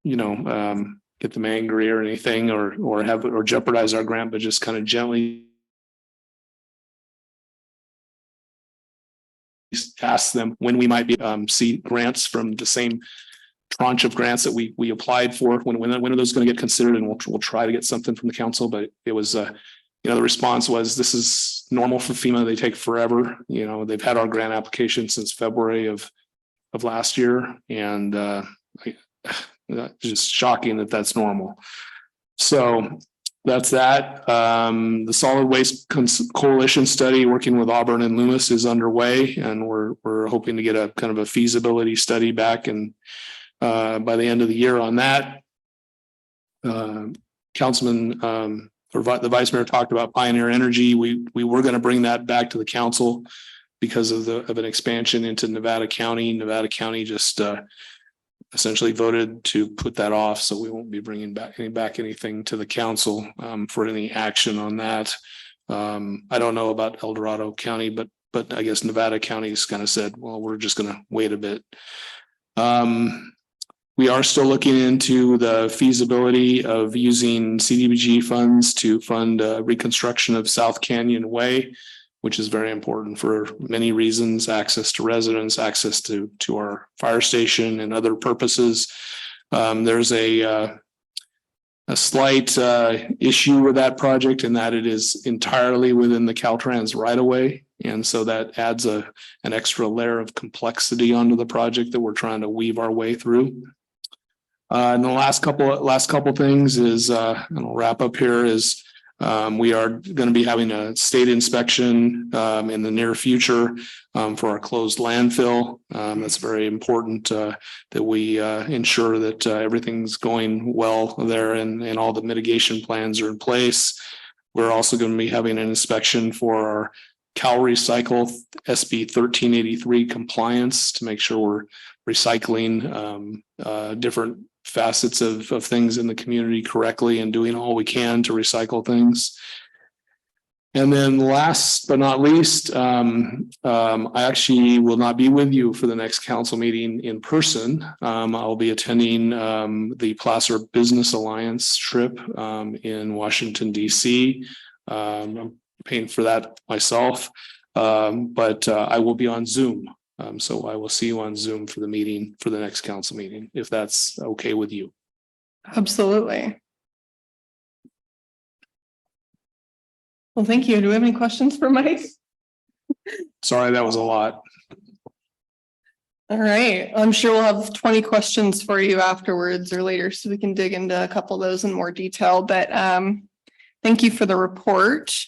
to, get them angry or anything, or jeopardize our grant, but just kind of gently ask them when we might be see grants from the same tranche of grants that we applied for. When are those going to get considered? And we'll try to get something from the council. But it was the response was, this is normal for FEMA. They take forever. They've had our grant application since February of last year, and just shocking that that's normal. So that's that. The Solid Waste Coalition study working with Auburn and Loomis is underway, and we're hoping to get a kind of a feasibility study back and by the end of the year on that. Councilman or the Vice Mayor talked about Pioneer Energy. We were going to bring that back to the council because of an expansion into Nevada County. Nevada County just essentially voted to put that off, so we won't be bringing back anything to the council for any action on that. I don't know about El Dorado County, but I guess Nevada County's kind of said, well, we're just going to wait a bit. We are still looking into the feasibility of using CDBG funds to fund reconstruction of South Canyon Way, which is very important for many reasons: access to residents, access to our fire station, and other purposes. There's a slight issue with that project in that it is entirely within the Caltrans right of way. And so that adds an extra layer of complexity onto the project that we're trying to weave our way through. And the last couple things is, and I'll wrap up here, is we are going to be having a state inspection in the near future for our closed landfill. That's very important that we ensure that everything's going well there and all the mitigation plans are in place. We're also going to be having an inspection for our CalRecycle SB 1383 compliance to make sure we're recycling different facets of things in the community correctly and doing all we can to recycle things. And then last but not least, I actually will not be with you for the next council meeting in person. I'll be attending the Placer Business Alliance trip in Washington, D.C. I'm paying for that myself, but I will be on Zoom. So I will see you on Zoom for the meeting, for the next council meeting, if that's okay with you. Absolutely. Well, thank you. Do we have any questions for Mike? Sorry, that was a lot. All right. I'm sure we'll have 20 questions for you afterwards or later, so we can dig into a couple of those in more detail. But thank you for the report.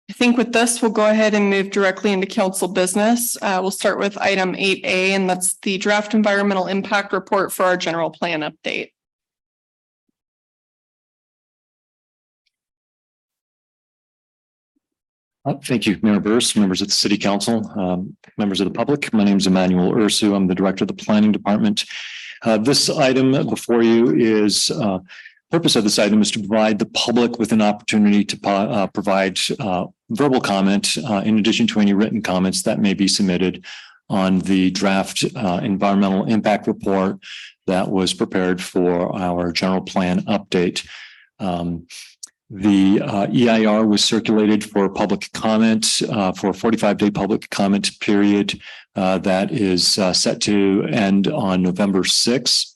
I think with this, we'll go ahead and move directly into council business. We'll start with item 8A, and that's the draft environmental impact report for our general plan update. Thank you, Mayor Burse, members of the City Council, members of the public. My name is Emmanuel Ursu. I'm the Director of the Planning Department. This item before you is purpose of this item is to provide the public with an opportunity to provide verbal comment in addition to any written comments that may be submitted on the draft environmental impact report that was prepared for our general plan update. The EIR was circulated for public comment for a 45-day public comment period that is set to end on November 6th.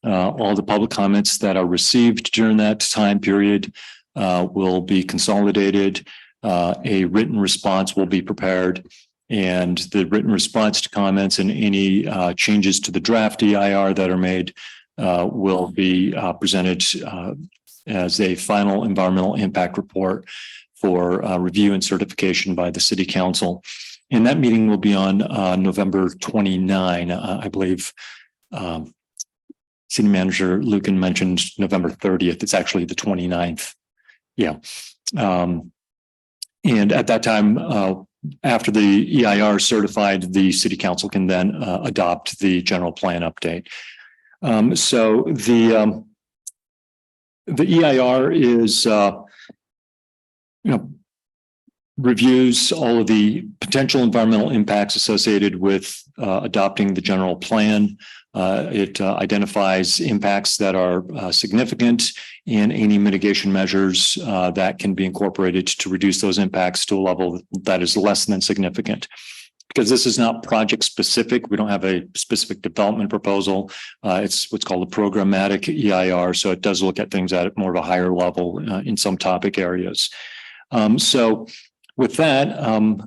All the public comments that are received during that time period will be consolidated. A written response will be prepared, and the written response to comments and any changes to the draft EIR that are made will be presented as a final environmental impact report for review and certification by the City Council. And that meeting will be on November 29, I believe. City Manager Lucan mentioned November 30th. It's actually the 29th. Yeah. And at that time, after the EIR is certified, the City Council can then adopt the general plan update. So the EIR is, reviews all of the potential environmental impacts associated with adopting the general plan. It identifies impacts that are significant and any mitigation measures that can be incorporated to reduce those impacts to a level that is less than significant. Because this is not project specific, we don't have a specific development proposal. It's what's called a programmatic EIR, so it does look at things at more of a higher level in some topic areas. So with that,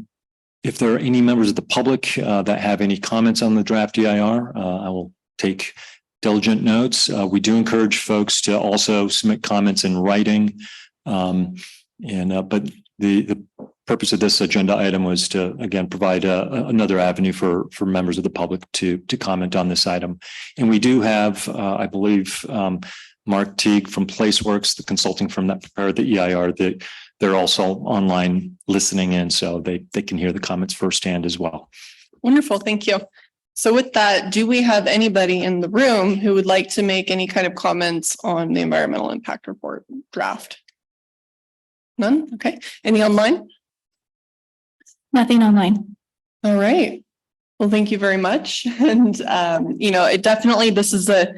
if there are any members of the public that have any comments on the draft EIR, I will take diligent notes. We do encourage folks to also submit comments in writing. But the purpose of this agenda item was to, again, provide another avenue for members of the public to comment on this item. And we do have, I believe, Mark Teague from PlaceWorks, the consulting firm that prepared the EIR, that they're also online listening in, so they can hear the comments firsthand as well. Wonderful, thank you. So with that, do we have anybody in the room who would like to make any kind of comments on the environmental impact report draft? None? Okay. Any online? Nothing online. All right. Well, thank you very much. And, it definitely, this is a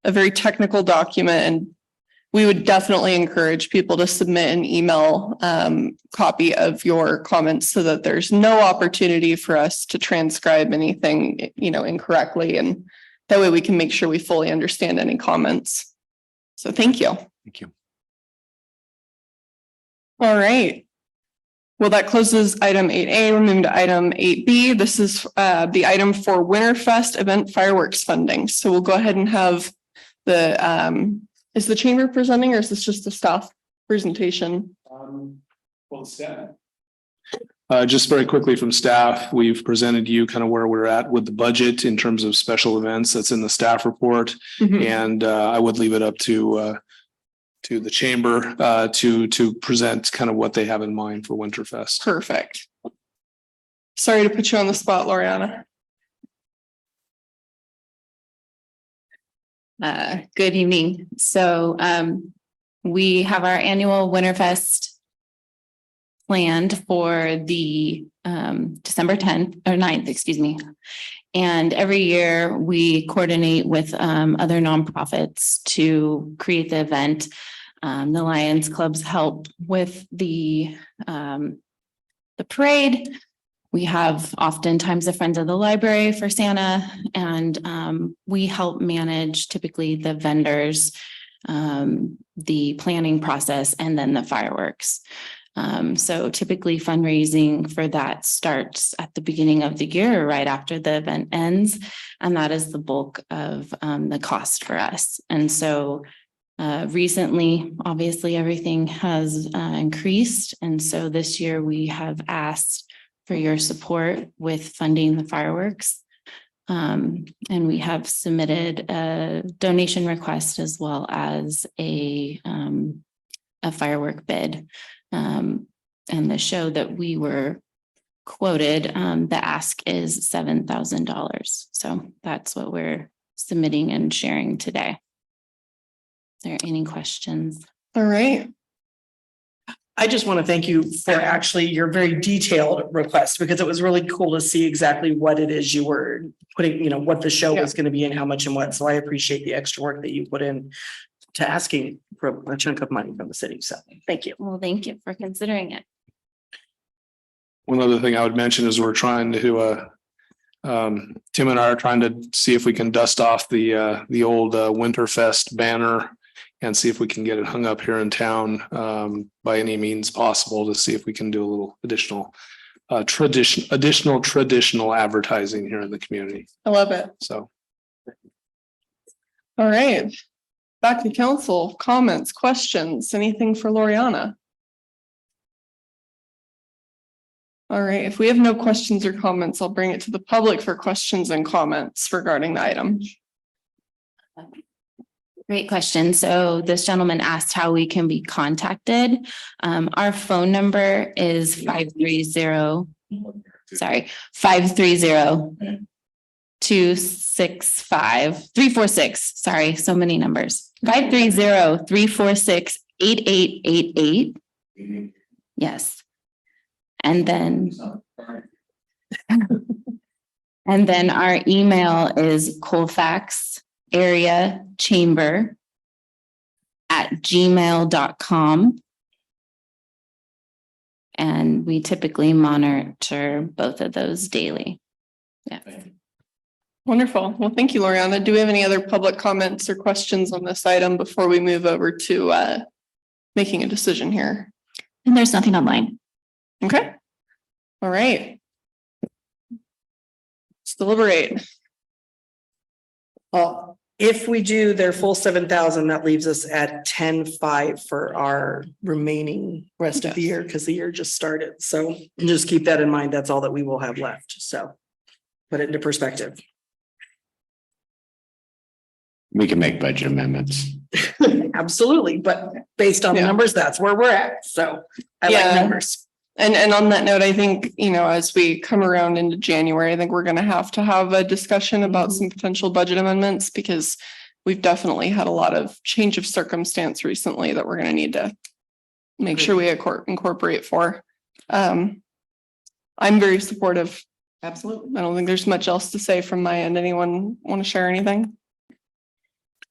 very technical document, and we would definitely encourage people to submit an email copy of your comments so that there's no opportunity for us to transcribe anything, incorrectly. And that way we can make sure we fully understand any comments. So thank you. Thank you. All right. Well, that closes item 8A. We're moving to item 8B. This is the item for Winterfest event fireworks funding. So we'll go ahead and have is the chamber presenting, or is this just a staff presentation? Staff. Just very quickly from staff, we've presented you kind of where we're at with the budget in terms of special events. That's in the staff report. Mhm. And I would leave it up to the chamber to present kind of what they have in mind for Winterfest. Perfect. Sorry to put you on the spot, Loriana. Good evening. So we have our annual Winterfest planned for the December 10th or 9th, excuse me. And every year we coordinate with other nonprofits to create the event. The Lions Clubs help with the parade. We have oftentimes the Friends of the Library for Santa, and we help manage typically the vendors, the planning process, and then the fireworks. So typically fundraising for that starts at the beginning of the year, right after the event ends, and that is the bulk of the cost for us. And so recently, obviously, everything has increased, and so this year we have asked for your support with funding the fireworks. And we have submitted a donation request as well as a firework bid. And the show that we were quoted, the ask is $7,000. So that's what we're submitting and sharing today. Are there any questions? All right. I just want to thank you for actually your very detailed request, because it was really cool to see exactly what it is you were putting, what the show was going to be and how much and what. So I appreciate the extra work that you put in to asking for a chunk of money from the city. So thank you. Well, thank you for considering it. One other thing I would mention is we're trying to, Tim and I are trying to see if we can dust off the old Winterfest banner and see if we can get it hung up here in town by any means possible, to see if we can do a little additional traditional advertising here in the community. I love it. So. All right. Back to council. Comments, questions, anything for Loriana? All right. If we have no questions or comments, I'll bring it to the public for questions and comments regarding the item. Great question. So this gentleman asked how we can be contacted. Our phone number is 530-265-346. Sorry, so many numbers. 530-346-8888. Yes. And then And then our email is Colfax area chamber at gmail.com. And we typically monitor both of those daily. Yeah. Wonderful. Well, thank you, Loriana. Do we have any other public comments or questions on this item before we move over to making a decision here? And there's nothing online. Okay. All right. Let's deliberate. Well, if we do their full 7,000, that leaves us at 10,500 for our remaining rest of the year, because the year just started. So just keep that in mind. That's all that we will have left. So put it into perspective. We can make budget amendments. Absolutely, but based on the numbers, that's where we're at. So I like numbers. And on that note, I think, as we come around into January, I think we're going to have a discussion about some potential budget amendments, because we've definitely had a lot of change of circumstance recently that we're going to need to make sure we incorporate for. I'm very supportive. Absolutely. I don't think there's much else to say from my end. Anyone want to share anything?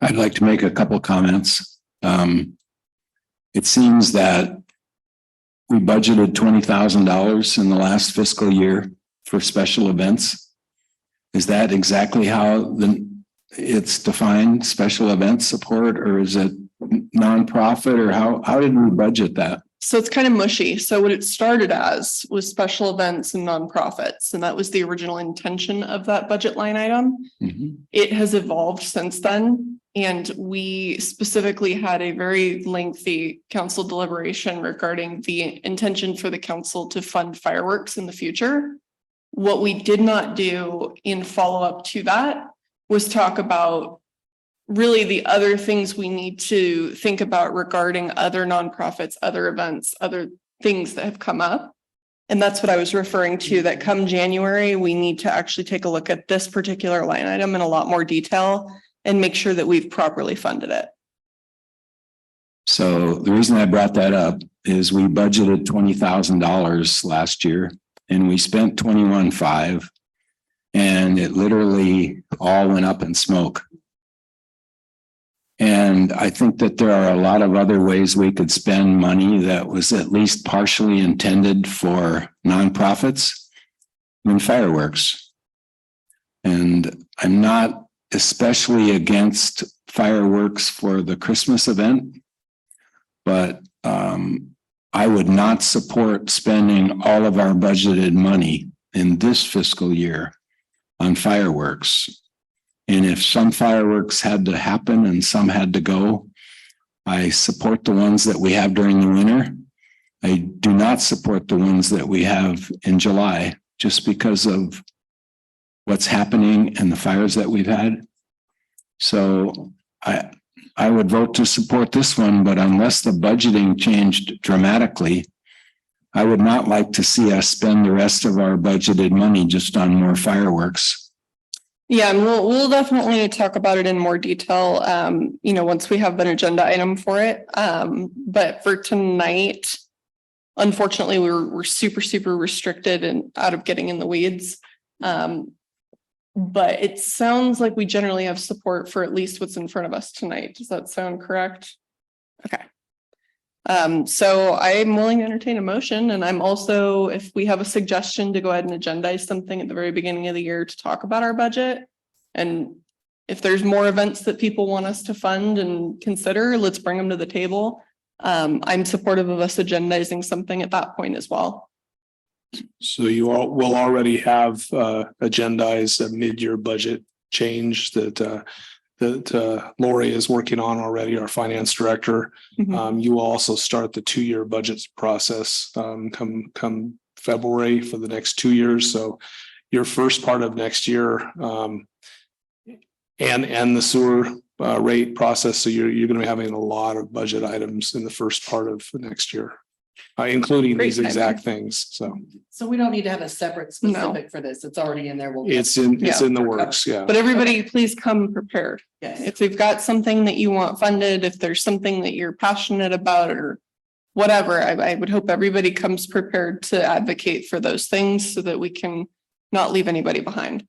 I'd like to make a couple comments. It seems that we budgeted $20,000 in the last fiscal year for special events. Is that exactly how it's defined, special event support, or is it nonprofit, or how did we budget that? So it's kind of mushy. So what it started as was special events and nonprofits, and that was the original intention of that budget line item. Mm-hmm. It has evolved since then, and we specifically had a very lengthy council deliberation regarding the intention for the council to fund fireworks in the future. What we did not do in follow-up to that was talk about really the other things we need to think about regarding other nonprofits, other events, other things that have come up. And that's what I was referring to, that come January, we need to actually take a look at this particular line item in a lot more detail and make sure that we've properly funded it. So the reason I brought that up is we budgeted $20,000 last year and we spent 21,500, and it literally all went up in smoke. And I think that there are a lot of other ways we could spend money that was at least partially intended for nonprofits than fireworks. And I'm not especially against fireworks for the Christmas event, but I would not support spending all of our budgeted money in this fiscal year on fireworks. And if some fireworks had to happen and some had to go, I support the ones that we have during the winter. I do not support the ones that we have in July, just because of what's happening and the fires that we've had. So I would vote to support this one, but unless the budgeting changed dramatically, I would not like to see us spend the rest of our budgeted money just on more fireworks. Yeah, and we'll definitely talk about it in more detail, once we have an agenda item for it. But for tonight, unfortunately, we're super, super restricted and out of getting in the weeds. But it sounds like we generally have support for at least what's in front of us tonight. Does that sound correct? Okay. So I'm willing to entertain a motion, and I'm also, if we have a suggestion to go ahead and agendize something at the very beginning of the year to talk about our budget. And if there's more events that people want us to fund and consider, let's bring them to the table. I'm supportive of us agendizing something at that point as well. So you all will already have agendized a mid-year budget change that Lori is working on already, our finance director. Mhm. You will also start the 2-year budget process come February for the next 2 years. So your first part of next year and the sewer rate process. So you're going to be having a lot of budget items in the first part of next year, including Great these timing. exact things. So we don't need to have a separate specific for this. It's already in there. It's in the works. Yeah. But everybody, please come prepared. Yes. If you've got something that you want funded, if there's something that you're passionate about or whatever, I would hope everybody comes prepared to advocate for those things so that we can not leave anybody behind.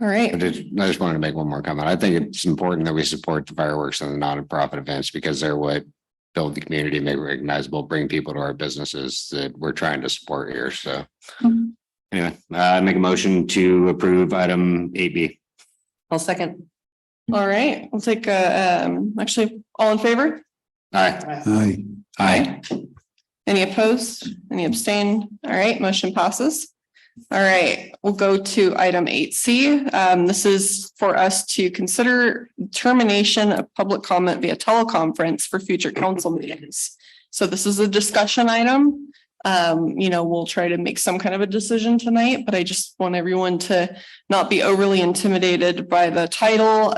All right. I just wanted to make one more comment. I think it's important that we support the fireworks and the nonprofit events because they're what build the community, make it recognizable, bring people to our businesses that we're trying to support here. So Mhm. anyway, I make a motion to approve item 8B. I'll second. All right, we'll take actually, all in favor? Aye. Aye. Any opposed? Any abstain? All right, motion passes. All right, we'll go to item 8C. This is for us to consider termination of public comment via teleconference for future council meetings. So this is a discussion item. We'll try to make some kind of a decision tonight, but I just want everyone to not be overly intimidated by the title.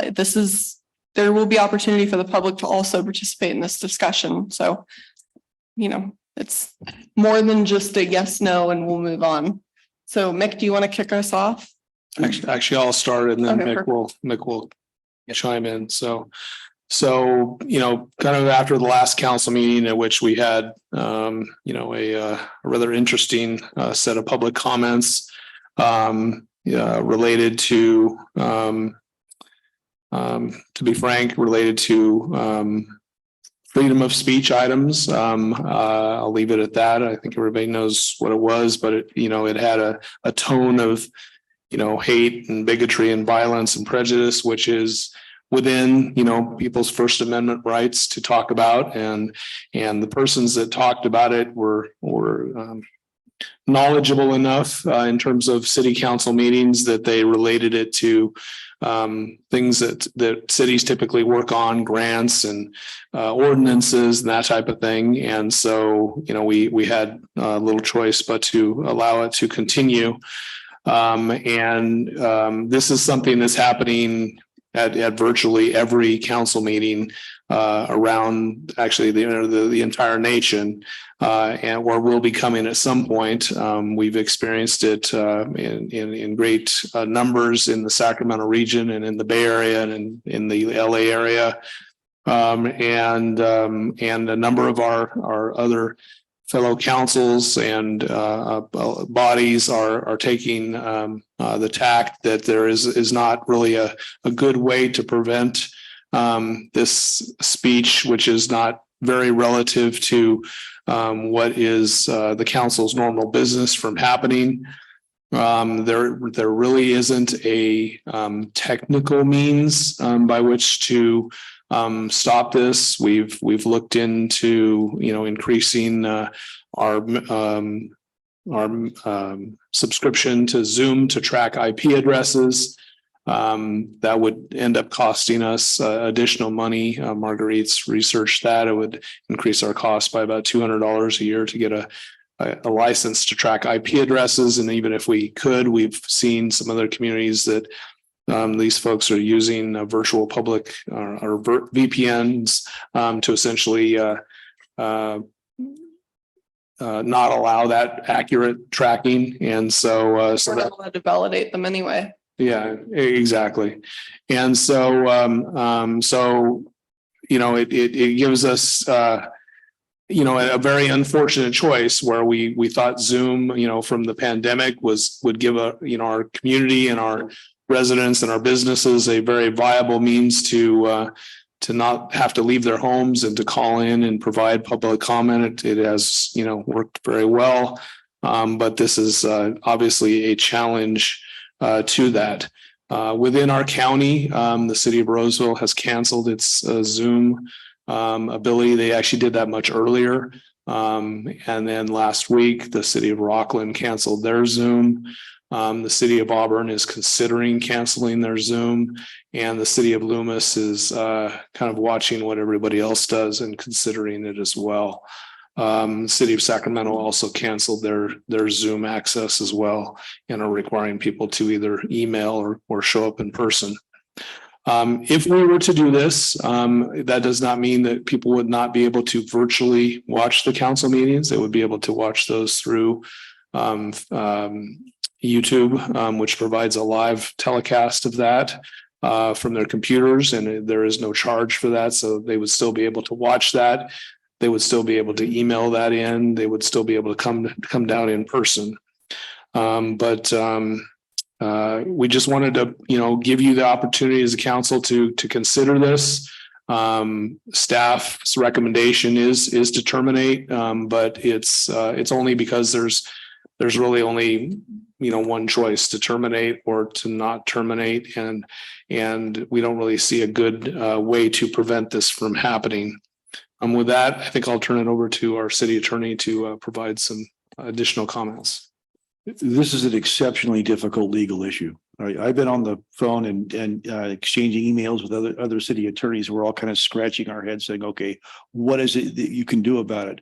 There will be opportunity for the public to also participate in this discussion. So, it's more than just a yes, no, and we'll move on. So Mick, do you want to kick us off? Actually, I'll start and then Okay, Mick will chime in. So, kind of after the last council meeting at which we had, a rather interesting set of public comments related to be frank, related to freedom of speech items. I'll leave it at that. I think everybody knows what it was, but it had a tone of, hate and bigotry and violence and prejudice, which is within, people's First Amendment rights to talk about. And the persons that talked about it were knowledgeable enough in terms of city council meetings that they related it to things that cities typically work on, grants and ordinances and that type of thing. And so, we had little choice but to allow it to continue. This is something that's happening at virtually every council meeting around actually the entire nation, and or will be coming at some point. We've experienced it in great numbers in the Sacramento region and in the Bay Area and in the LA area, and a number of our other fellow councils and bodies are taking the tack that there is not really a good way to prevent this speech, which is not very relative to what is the council's normal business from happening. There really isn't a technical means by which to stop this. We've looked into increasing our subscription to Zoom to track IP addresses. That would end up costing us additional money. Marguerite's researched that it would increase our cost by about $200 a year to get a license to track IP addresses. And even if we could, we've seen some other communities that these folks are using virtual public or VPNs to essentially not allow that accurate tracking. And so We're not allowed to validate them anyway. Yeah, exactly. And so it gives us a very unfortunate choice where we thought Zoom, from the pandemic would give our community and our residents and our businesses a very viable means to not have to leave their homes and to call in and provide public comment. It has, worked very well. But this is obviously a challenge to that. Within our county, the city of Roseville has canceled its Zoom ability. They actually did that much earlier. And then last week, the city of Rockland canceled their Zoom. The city of Auburn is considering canceling their Zoom, and the city of Loomis is kind of watching what everybody else does and considering it as well. The city of Sacramento also canceled their Zoom access as well and are requiring people to either email or show up in person. If we were to do this, that does not mean that people would not be able to virtually watch the council meetings. They would be able to watch those through YouTube, which provides a live telecast of that from their computers, and there is no charge for that. So they would still be able to watch that. They would still be able to email that in. They would still be able to come down in person. But we just wanted to, give you the opportunity as a council to consider this. Staff's recommendation is to terminate, but it's only because there's really only, one choice, to terminate or to not terminate. And we don't really see a good way to prevent this from happening. With that, I think I'll turn it over to our city attorney to provide some additional comments. This is an exceptionally difficult legal issue. I've been on the phone and exchanging emails with other city attorneys. We're all kind of scratching our heads saying, okay, what is it that you can do about it?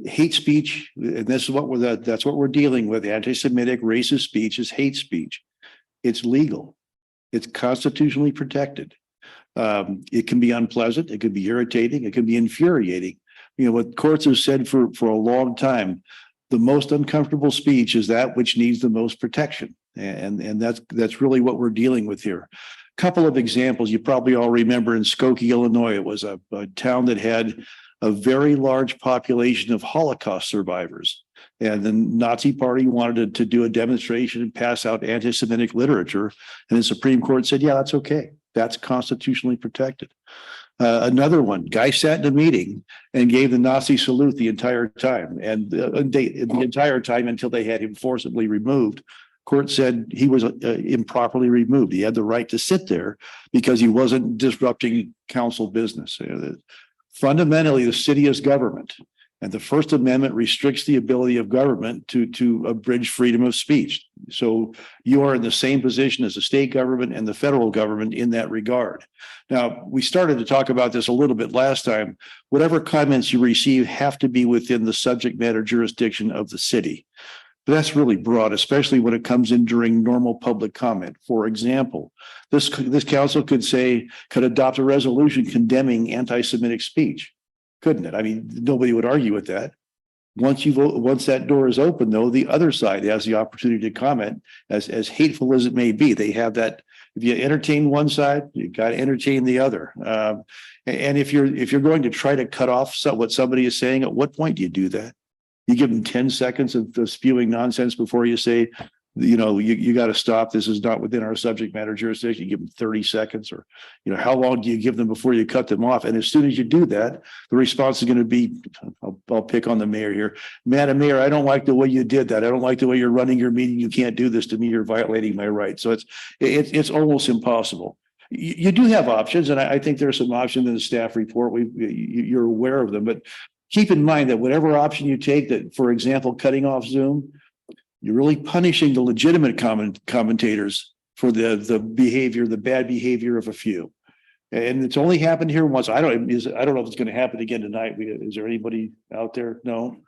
Hate speech, and this is that's what we're dealing with. Anti-Semitic racist speech is hate speech. It's legal. It's constitutionally protected. It can be unpleasant. It could be irritating. It can be infuriating. What courts have said for a long time, the most uncomfortable speech is that which needs the most protection. And that's really what we're dealing with here. Couple of examples you probably all remember in Skokie, Illinois. It was a town that had a very large population of Holocaust survivors. And the Nazi Party wanted to do a demonstration and pass out anti-Semitic literature. And the Supreme Court said, yeah, that's okay. That's constitutionally protected. Another one, guy sat in a meeting and gave the Nazi salute the entire time. And the entire time until they had him forcibly removed. Court said he was improperly removed. He had the right to sit there because he wasn't disrupting council business. Fundamentally, the city is government, and the First Amendment restricts the ability of government to abridge freedom of speech. So you are in the same position as the state government and the federal government in that regard. Now, we started to talk about this a little bit last time. Whatever comments you receive have to be within the subject matter jurisdiction of the city. But that's really broad, especially when it comes in during normal public comment. For example, this council could adopt a resolution condemning anti-Semitic speech, couldn't it? I mean, nobody would argue with that. Once that door is open, though, the other side has the opportunity to comment, as hateful as it may be. They have that. If you entertain one side, you got to entertain the other. And if you're going to try to cut off what somebody is saying, at what point do you do that? You give them 10 seconds of spewing nonsense before you say, you got to stop. This is not within our subject matter jurisdiction. You give them 30 seconds or, how long do you give them before you cut them off? And as soon as you do that, the response is going to be, I'll pick on the mayor here. Madam Mayor, I don't like the way you did that. I don't like the way you're running your meeting. You can't do this to me. You're violating my rights. So it's almost impossible. You do have options. And I think there's some options in the staff report. You're aware of them, but keep in mind that whatever option you take, that, for example, cutting off Zoom, you're really punishing the legitimate commentators for the bad behavior of a few. And it's only happened here once. I don't know if it's going to happen again tonight. Is there anybody out there? No.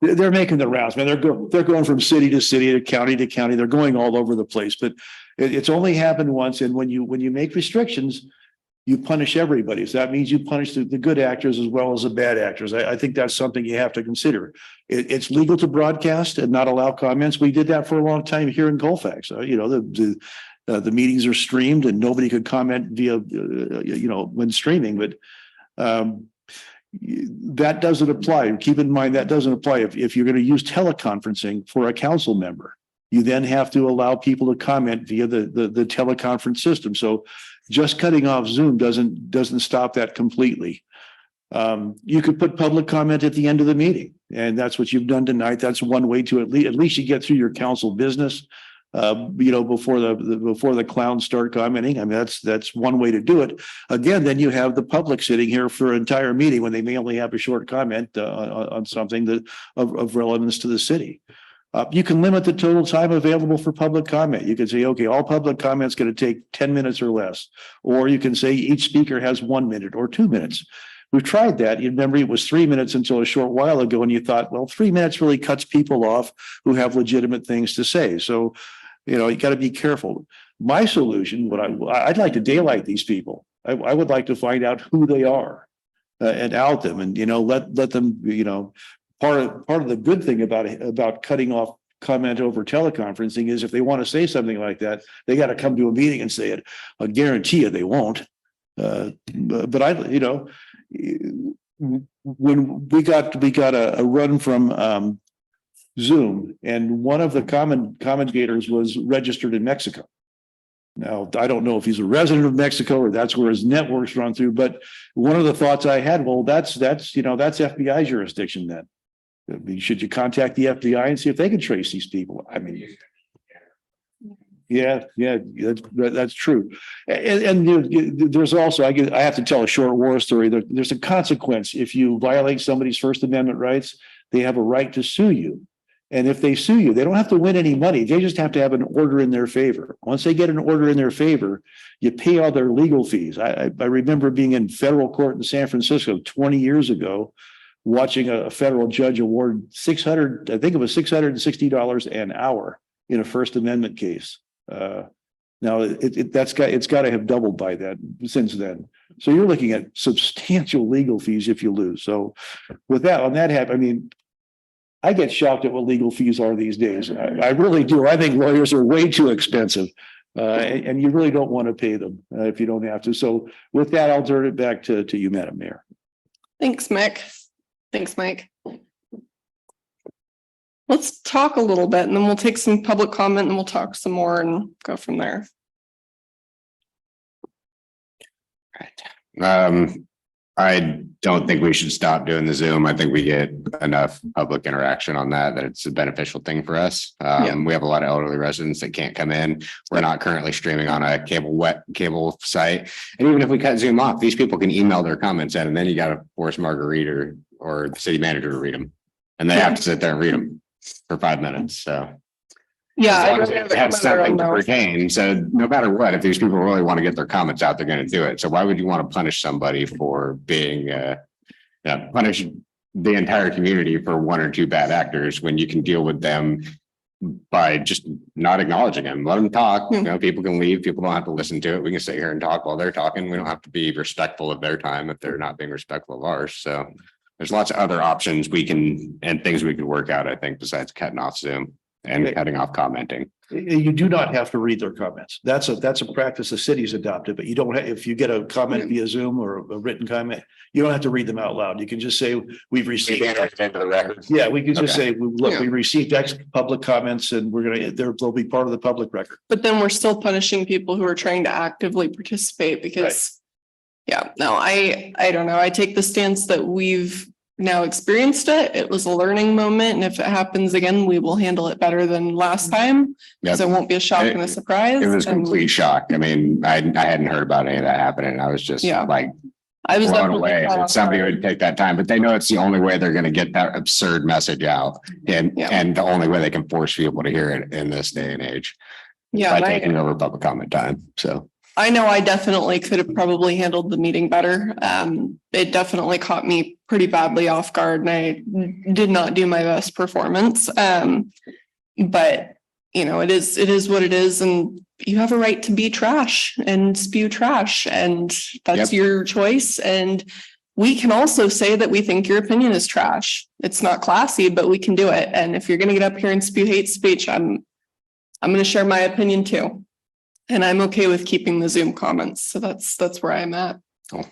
They're making the rounds, man. They're going from city to city to county to county. They're going all over the place. But it's only happened once. And when you make restrictions, you punish everybody. So that means you punish the good actors as well as the bad actors. I think that's something you have to consider. It's legal to broadcast and not allow comments. We did that for a long time here in Colfax. The meetings are streamed and nobody could comment via, when streaming. But that doesn't apply. Keep in mind that doesn't apply if you're going to use teleconferencing for a council member. You then have to allow people to comment via the teleconference system. So just cutting off Zoom doesn't stop that completely. You could put public comment at the end of the meeting, and that's what you've done tonight. That's one way to at least you get through your council business. Before the clowns start commenting. I mean, that's one way to do it. Again, then you have the public sitting here for an entire meeting when they may only have a short comment on something that of relevance to the city. You can limit the total time available for public comment. You can say, okay, all public comments going to take 10 minutes or less. Or you can say each speaker has 1 minute or 2 minutes. We've tried that. You remember it was 3 minutes until a short while ago, and you thought, well, 3 minutes really cuts people off who have legitimate things to say. So, you got to be careful. My solution, I'd like to daylight these people. I would like to find out who they are and out them, and let them. Part of the good thing about cutting off comment over teleconferencing is if they want to say something like that, they got to come to a meeting and say it. I guarantee you they won't. But when we got a run from Zoom, and one of the commentators was registered in Mexico. Now, I don't know if he's a resident of Mexico or that's where his networks run through, but one of the thoughts I had, well, that's FBI jurisdiction then. I mean, should you contact the FBI and see if they can trace these people? I mean, yeah, that's true. And there's also, I have to tell a short war story. There's a consequence. If you violate somebody's First Amendment rights, they have a right to sue you. And if they sue you, they don't have to win any money. They just have to have an order in their favor. Once they get an order in their favor, you pay all their legal fees. I remember being in federal court in San Francisco 20 years ago, watching a federal judge award $660 an hour in a First Amendment case. Now it's got to have doubled by that since then. So you're looking at substantial legal fees if you lose. So with that, on that happen, I mean, I get shocked at what legal fees are these days. I really do. I think lawyers are way too expensive. And you really don't want to pay them if you don't have to. So with that, I'll turn it back to you, Madam Mayor. Thanks, Mick. Thanks, Mike. Let's talk a little bit and then we'll take some public comment and we'll talk some more and go from there. I don't think we should stop doing the Zoom. I think we get enough public interaction on that it's a beneficial thing for us. We have a lot of elderly residents that can't come in. We're not currently streaming on a cable site. And even if we cut Zoom off, these people can email their comments in, and then you got to force Marguerite or the city manager to read them. And they have to sit there and read them for 5 minutes. So Yeah, as long as they have something to retain. So no matter what, if these people really want to get their comments out, they're going to do it. So why would you want to punish somebody for being, punish the entire community for one or two bad actors when you can deal with them by just not acknowledging them? Let them talk. You know, people can leave. People don't have to listen to it. We can sit here and talk while they're talking. We don't have to be respectful of their time if they're not being respectful of ours. So there's lots of other options and things we could work out, I think, besides cutting off Zoom and cutting off commenting. You do not have to read their comments. That's a practice the city's adopted, but you don't have, if you get a comment via Zoom or a written comment, you don't have to read them out loud. You can just say, we've received. Yeah, we can just say, look, we received X public comments and they'll be part of the public record. But then we're still punishing people who are trying to actively participate because, I don't know. I take the stance that we've now experienced it. It was a learning moment. And if it happens again, we will handle it better than last time. Because it won't be a shock and a surprise. It was complete shock. I mean, I hadn't heard about any of that happening. I was just I was blown away that somebody would take that time, but they know it's the only way they're going to get that absurd message out. And the only way they can force people to hear it in this day and age. By taking over public comment time. So I know I definitely could have probably handled the meeting better. It definitely caught me pretty badly off guard and I did not do my best performance. But it is what it is. And you have a right to be trash and spew trash and that's your choice. And we can also say that we think your opinion is trash. It's not classy, but we can do it. And if you're going to get up here and spew hate speech, I'm going to share my opinion too. And I'm okay with keeping the Zoom comments. So that's where I'm at. Cool.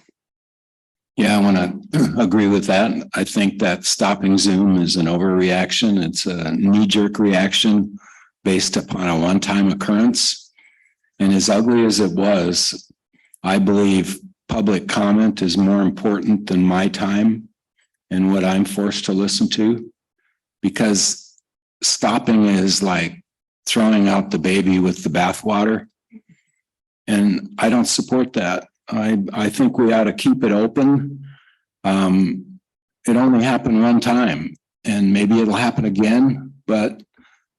Yeah, I want to agree with that. I think that stopping Zoom is an overreaction. It's a knee-jerk reaction based upon a one-time occurrence. And as ugly as it was, I believe public comment is more important than my time and what I'm forced to listen to, because stopping is like throwing out the baby with the bathwater. And I don't support that. I think we ought to keep it open. It only happened one time and maybe it'll happen again, but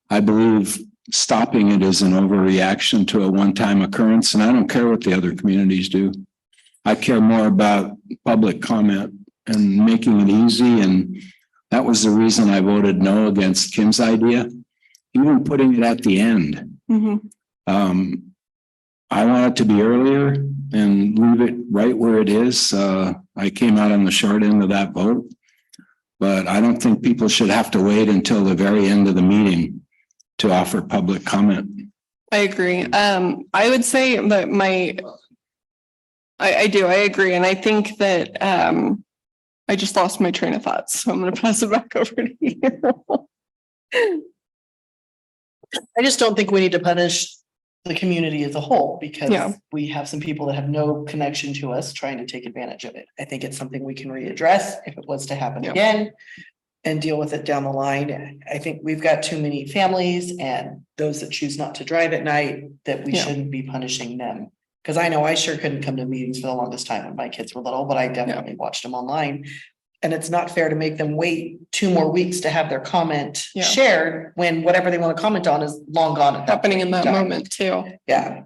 I believe stopping it is an overreaction to a one-time occurrence. And I don't care what the other communities do. I care more about public comment and making it easy. And that was the reason I voted no against Kim's idea, even putting it at the end. I want it to be earlier and leave it right where it is. I came out on the short end of that vote, but I don't think people should have to wait until the very end of the meeting to offer public comment. I agree. I would say that I agree. And I think that I just lost my train of thought. So I'm going to pass it back over to you. I just don't think we need to punish the community as a whole because Yeah. we have some people that have no connection to us trying to take advantage of it. I think it's something we can readdress if it was to happen Yeah. again and deal with it down the line. I think we've got too many families and those that choose not to drive at night that we Yeah. shouldn't be punishing them. Because I know I sure couldn't come to meetings for the longest time when my kids were little, but I definitely watched them online. And it's not fair to make them wait 2 more weeks to have their comment Yeah. shared when whatever they want to comment on is long gone. at that Happening in point that time. moment too. Yeah.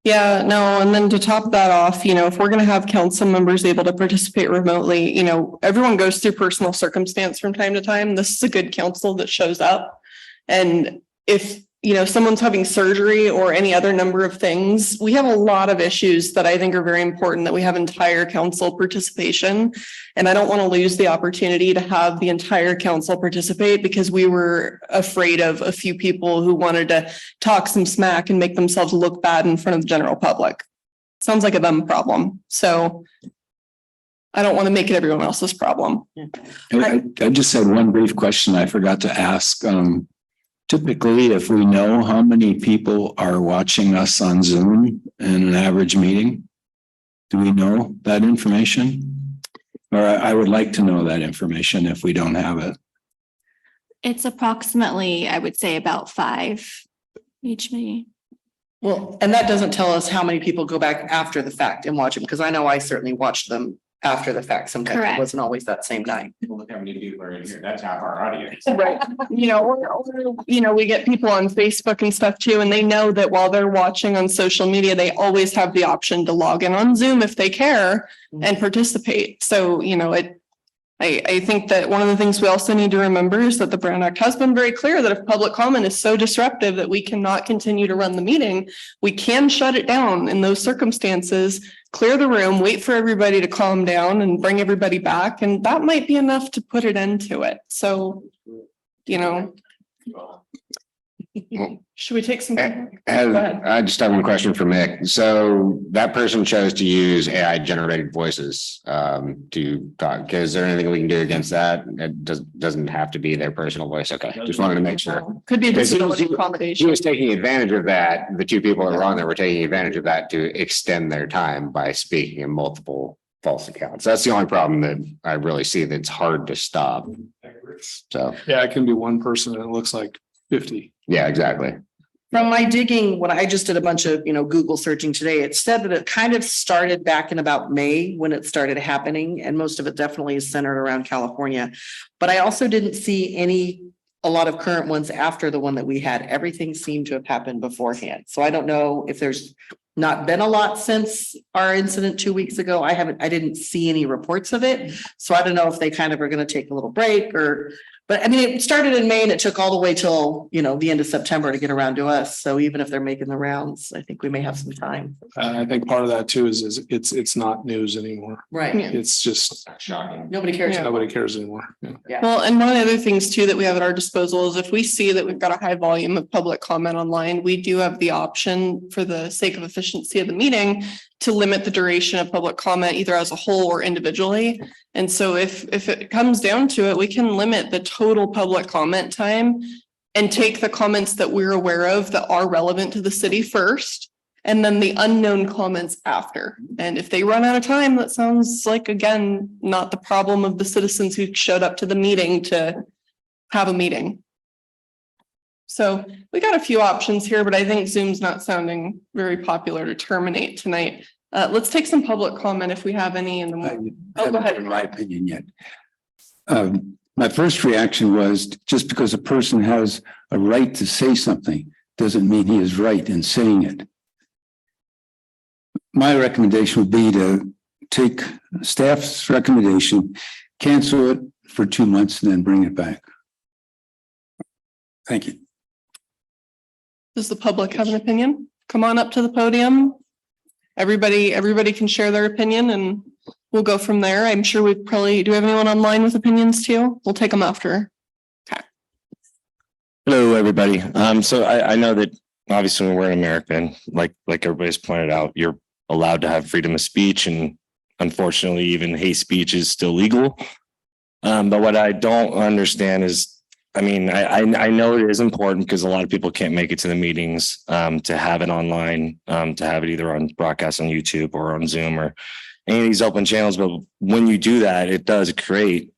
Yeah, no, and then to top that off, if we're gonna have council members able to participate remotely, everyone goes through personal circumstance from time to time. This is a good council that shows up. And if, someone's having surgery or any other number of things, we have a lot of issues that I think are very important that we have entire council participation. And I don't want to lose the opportunity to have the entire council participate because we were afraid of a few people who wanted to talk some smack and make themselves look bad in front of the general public. Sounds like a them problem. So I don't want to make it everyone else's problem. I just had one brief question I forgot to ask. Typically, if we know how many people are watching us on Zoom in an average meeting, do we know that information? Or I would like to know that information if we don't have it. It's approximately, I would say about 5 each meeting. Well, and that doesn't tell us how many people go back after the fact and watch them, because I know I certainly watched them after the fact. Sometimes it Correct. wasn't always that same night. Look how many people are in here. That's half our audience. Right. We get people on Facebook and stuff too, and they know that while they're watching on social media, they always have the option to log in on Zoom if they care and participate. So, I think that one of the things we also need to remember is that the Brown Act has been very clear that if public comment is so disruptive that we cannot continue to run the meeting, we can shut it down in those circumstances, clear the room, wait for everybody to calm down and bring everybody back. And that might be enough to put it into it. So, should we take some? Go ahead. I just have one question for Mick. So that person chose to use AI generated voices to talk. Is there anything we can do against that? It doesn't have to be their personal voice. Okay, just wanted to make sure. Could be a disability He accommodation. was taking advantage of that. The 2 people that were on there were taking advantage of that to extend their time by speaking in multiple false accounts. That's the only problem that I really see that's hard to stop. So, Yeah, it can be one person and it looks like 50. yeah, exactly. From my digging, when I just did a bunch of, Google searching today, it said that it kind of started back in about May when it started happening. And most of it definitely is centered around California. But I also didn't see a lot of current ones after the one that we had. Everything seemed to have happened beforehand. So I don't know if there's not been a lot since our incident 2 weeks ago. I didn't see any reports of it. So I don't know if they kind of are going to take a little break but I mean, it started in May and it took all the way till, the end of September to get around to us. So even if they're making the rounds, I think we may have some time. I think part of that too is it's not news anymore. Right. Yeah. It's just Shocking. Nobody cares. nobody cares anymore. Yeah. Well, and one of the other things too that we have at our disposal is if we see that we've got a high volume of public comment online, we do have the option for the sake of efficiency of the meeting to limit the duration of public comment either as a whole or individually. And so if it comes down to it, we can limit the total public comment time and take the comments that we're aware of that are relevant to the city first, and then the unknown comments after. And if they run out of time, that sounds like, again, not the problem of the citizens who showed up to the meeting to have a meeting. So we got a few options here, but I think Zoom's not sounding very popular to terminate tonight. Let's take some public comment if we have any. And then go ahead. In my opinion yet. My first reaction was just because a person has a right to say something doesn't mean he is right in saying it. My recommendation would be to take staff's recommendation, cancel it for 2 months and then bring it back. Thank you. Does the public have an opinion? Come on up to the podium. Everybody can share their opinion and we'll go from there. I'm sure do we have anyone online with opinions too? We'll take them after. Okay. Hello, everybody. So I know that obviously we're in America and like everybody's pointed out, you're allowed to have freedom of speech, and unfortunately even hate speech is still legal. But what I don't understand is I mean, I know it is important because a lot of people can't make it to the meetings, to have it online, to have it either on broadcast on YouTube or on Zoom or any of these open channels. But when you do that, it does create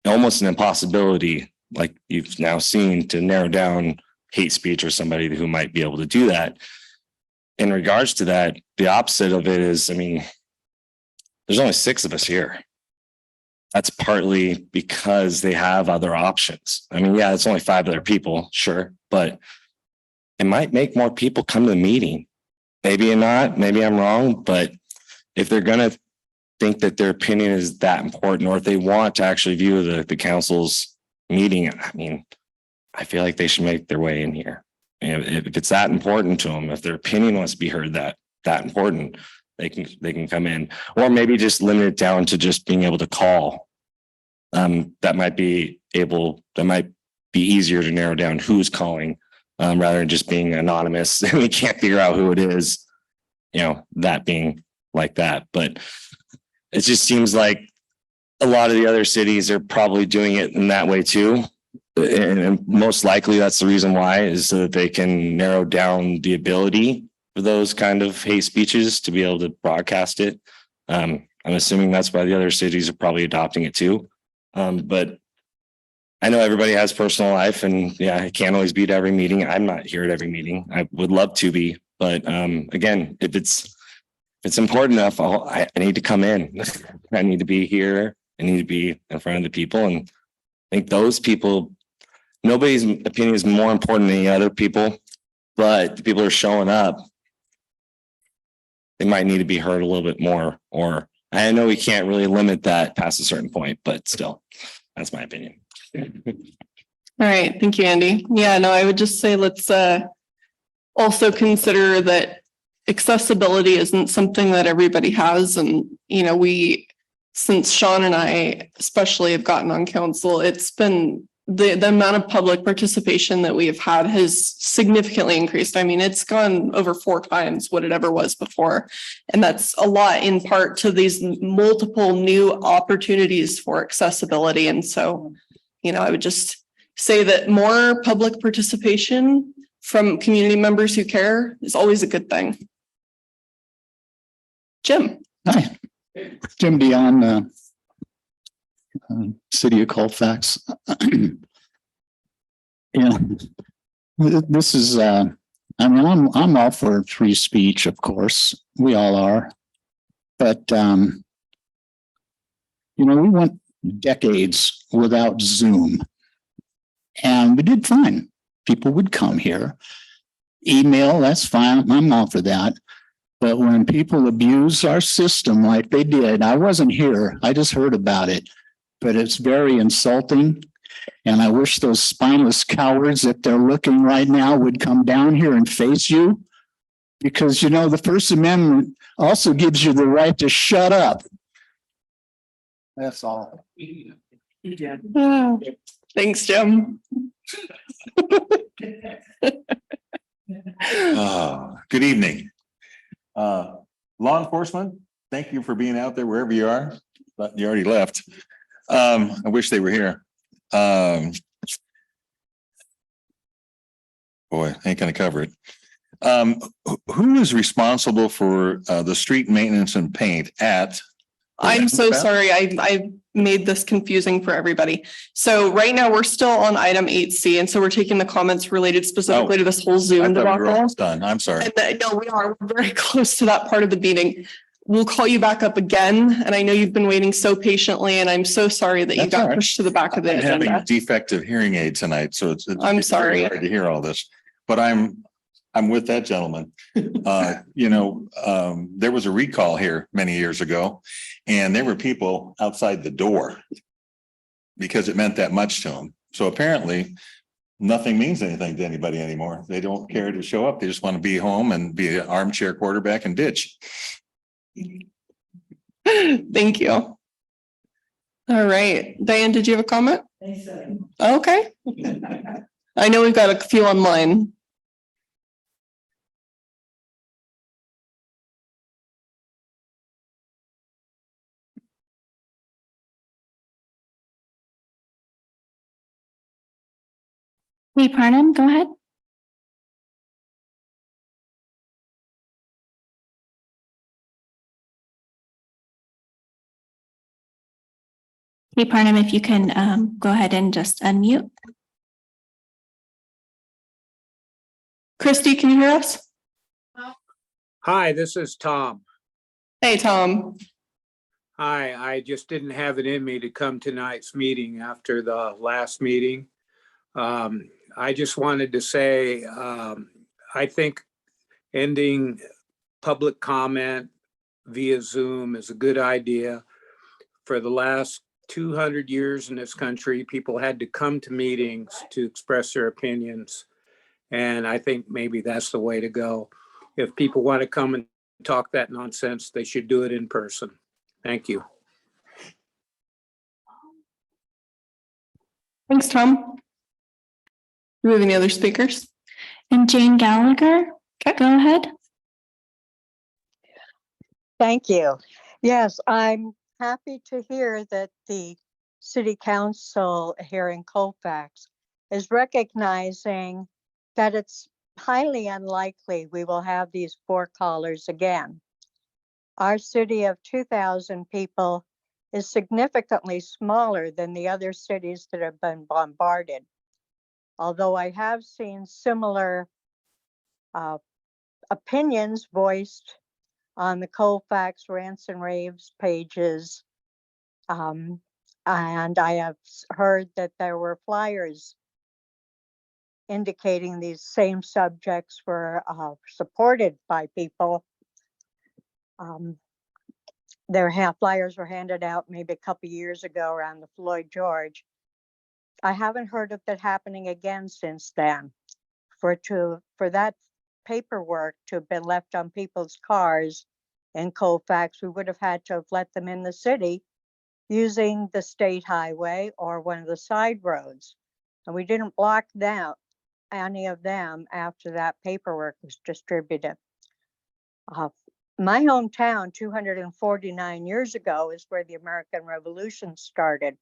almost an impossibility, like you've now seen, to narrow down hate speech or somebody who might be able to do that. In regards to that, the opposite of it is, I mean, there's only 6 of us here. That's partly because they have other options. I mean, yeah, it's only 5 other people, sure, but it might make more people come to the meeting. Maybe not, maybe I'm wrong, but if they're going to think that their opinion is that important, or if they want to actually view the council's meeting, I mean, I feel like they should make their way in here. And if it's that important to them, if their opinion wants to be heard that important, they can come in, or maybe just limit it down to just being able to call. That might be easier to narrow down who's calling, rather than just being anonymous and we can't figure out who it is, you know, that being like that. But it just seems like a lot of the other cities are probably doing it in that way too. And most likely that's the reason why, is so that they can narrow down the ability for those kind of hate speeches to be able to broadcast it. I'm assuming that's why the other cities are probably adopting it too. But I know everybody has personal life, and yeah, I can't always be at every meeting. I'm not here at every meeting. I would love to be, but again, if it's important enough, I need to come in. I need to be here. I need to be in front of the people. And I think those people, nobody's opinion is more important than the other people, but the people who are showing up, they might need to be heard a little bit more. Or I know we can't really limit that past a certain point, but still, that's my opinion. All right. Thank you, Andy. Yeah, no, I would just say let's also consider that accessibility isn't something that everybody has. And, you know, since Sean and I especially have gotten on council, it's been the amount of public participation that we have had has significantly increased. I mean, it's gone over 4 times what it ever was before. And that's a lot in part to these multiple new opportunities for accessibility. And so, you know, I would just say that more public participation from community members who care is always a good thing. Jim. Hi, Jim Dion, City of Colfax. Yeah, this is, I mean, I'm all for free speech, of course, we all are. But, you know, we went decades without Zoom and we did fine. People would come here. Email, that's fine. I'm all for that. But when people abuse our system like they did, I wasn't here. I just heard about it. But it's very insulting. And I wish those spineless cowards, if they're looking right now, would come down here and face you. Because, you know, the First Amendment also gives you the right to shut up. That's all. Oh, thanks, Jim. Good evening. Law enforcement, thank you for being out there wherever you are, but you already left. I wish they were here. Boy, ain't gonna cover it. Who is responsible for the street maintenance and paint at? I'm so sorry. I made this confusing for everybody. So right now we're still on item 8C. And so we're taking the comments related specifically to this whole I Zoom thought we were debacle. almost done. I'm sorry. And no, we are very close to that part of the meeting. We'll call you back up again. And I know you've been waiting so patiently and I'm so sorry that you That's all got right. pushed to the back of the I'm having agenda. defective hearing aid tonight, so it's I'm sorry. hard to hear all this, but I'm with that gentleman. You know, there was a recall here many years ago and there were people outside the door because it meant that much to them. So apparently nothing means anything to anybody anymore. They don't care to show up. They just want to be home and be an armchair quarterback and ditch. Thank you. All right. Diane, did you have a comment? Okay. I know we've got a few online. Hey, Parnham, go ahead. Hey, Parnham, if you can go ahead and just unmute. Christy, can you hear us? Hi, this is Tom. Hey, Tom. Hi, I just didn't have it in me to come tonight's meeting after the last meeting. I just wanted to say, I think ending public comment via Zoom is a good idea. For the last 200 years in this country, people had to come to meetings to express their opinions. And I think maybe that's the way to go. If people want to come and talk that nonsense, they should do it in person. Thank you. Thanks, Tom. Do we have any other speakers? And Jane Gallagher, go ahead. Thank you. Yes, I'm happy to hear that the city council here in Colfax is recognizing that it's highly unlikely we will have these 4 callers again. Our city of 2,000 people is significantly smaller than the other cities that have been bombarded. Although I have seen similar opinions voiced on the Colfax rants and raves pages. And I have heard that there were flyers indicating these same subjects were supported by people. Flyers were handed out maybe a couple years ago around the Floyd George. I haven't heard of that happening again since then. For that paperwork to have been left on people's cars in Colfax, we would have had to have let them in the city using the state highway or one of the side roads. And we didn't block down any of them after that paperwork was distributed. My hometown 249 years ago is where the American Revolution started.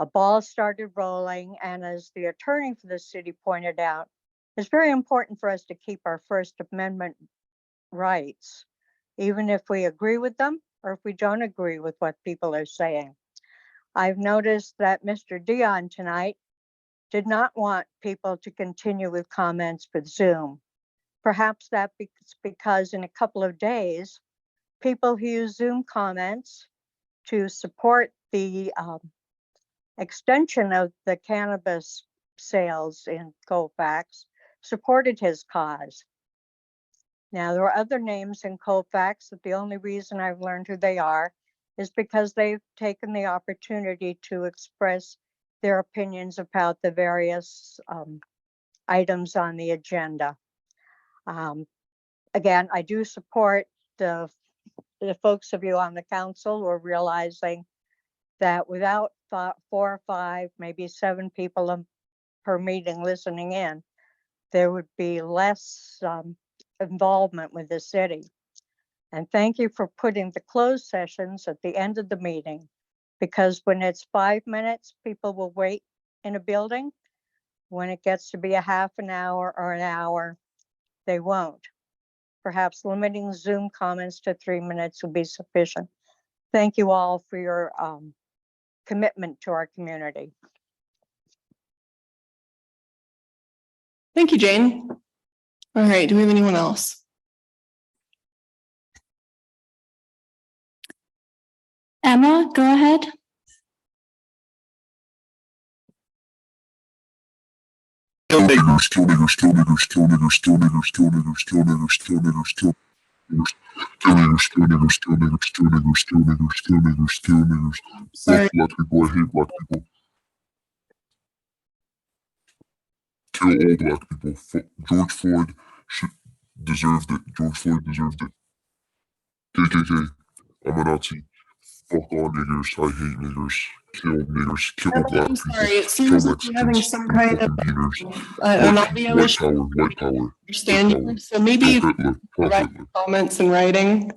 A ball started rolling, and as the attorney for the city pointed out, it's very important for us to keep our First Amendment rights, even if we agree with them or if we don't agree with what people are saying. I've noticed that Mr. Dion tonight did not want people to continue with comments with Zoom. Perhaps that's because in a couple of days, people who use Zoom comments to support the extension of the cannabis sales in Colfax supported his cause. Now, there are other names in Colfax that the only reason I've learned who they are is because they've taken the opportunity to express their opinions about the various items on the agenda. Again, I do support the folks of you on the council who are realizing that without 4 or 5, maybe 7 people per meeting listening in, there would be less involvement with the city. And thank you for putting the closed sessions at the end of the meeting, because when it's 5 minutes, people will wait in a building. When it gets to be a half an hour or an hour, they won't. Perhaps limiting Zoom comments to 3 minutes will be sufficient. Thank you all for your commitment to our community. Thank you, Jane. All right, do we have anyone else? Emma, go ahead. Sorry. Black people, I hate black people. Kill all black people. George Floyd deserved it. George Floyd deserved it. KKK. I'm a Nazi. Fuck all niggers. I hate niggers. Kill niggers. Kill Emma, black I'm people. sorry. It Kill seems like you're having Mexicans. some You kind of fucking beaners. an audio White issue. power. White power. Understand you. So maybe Fuck if Hitler. you Fuck write Hitler. comments in writing.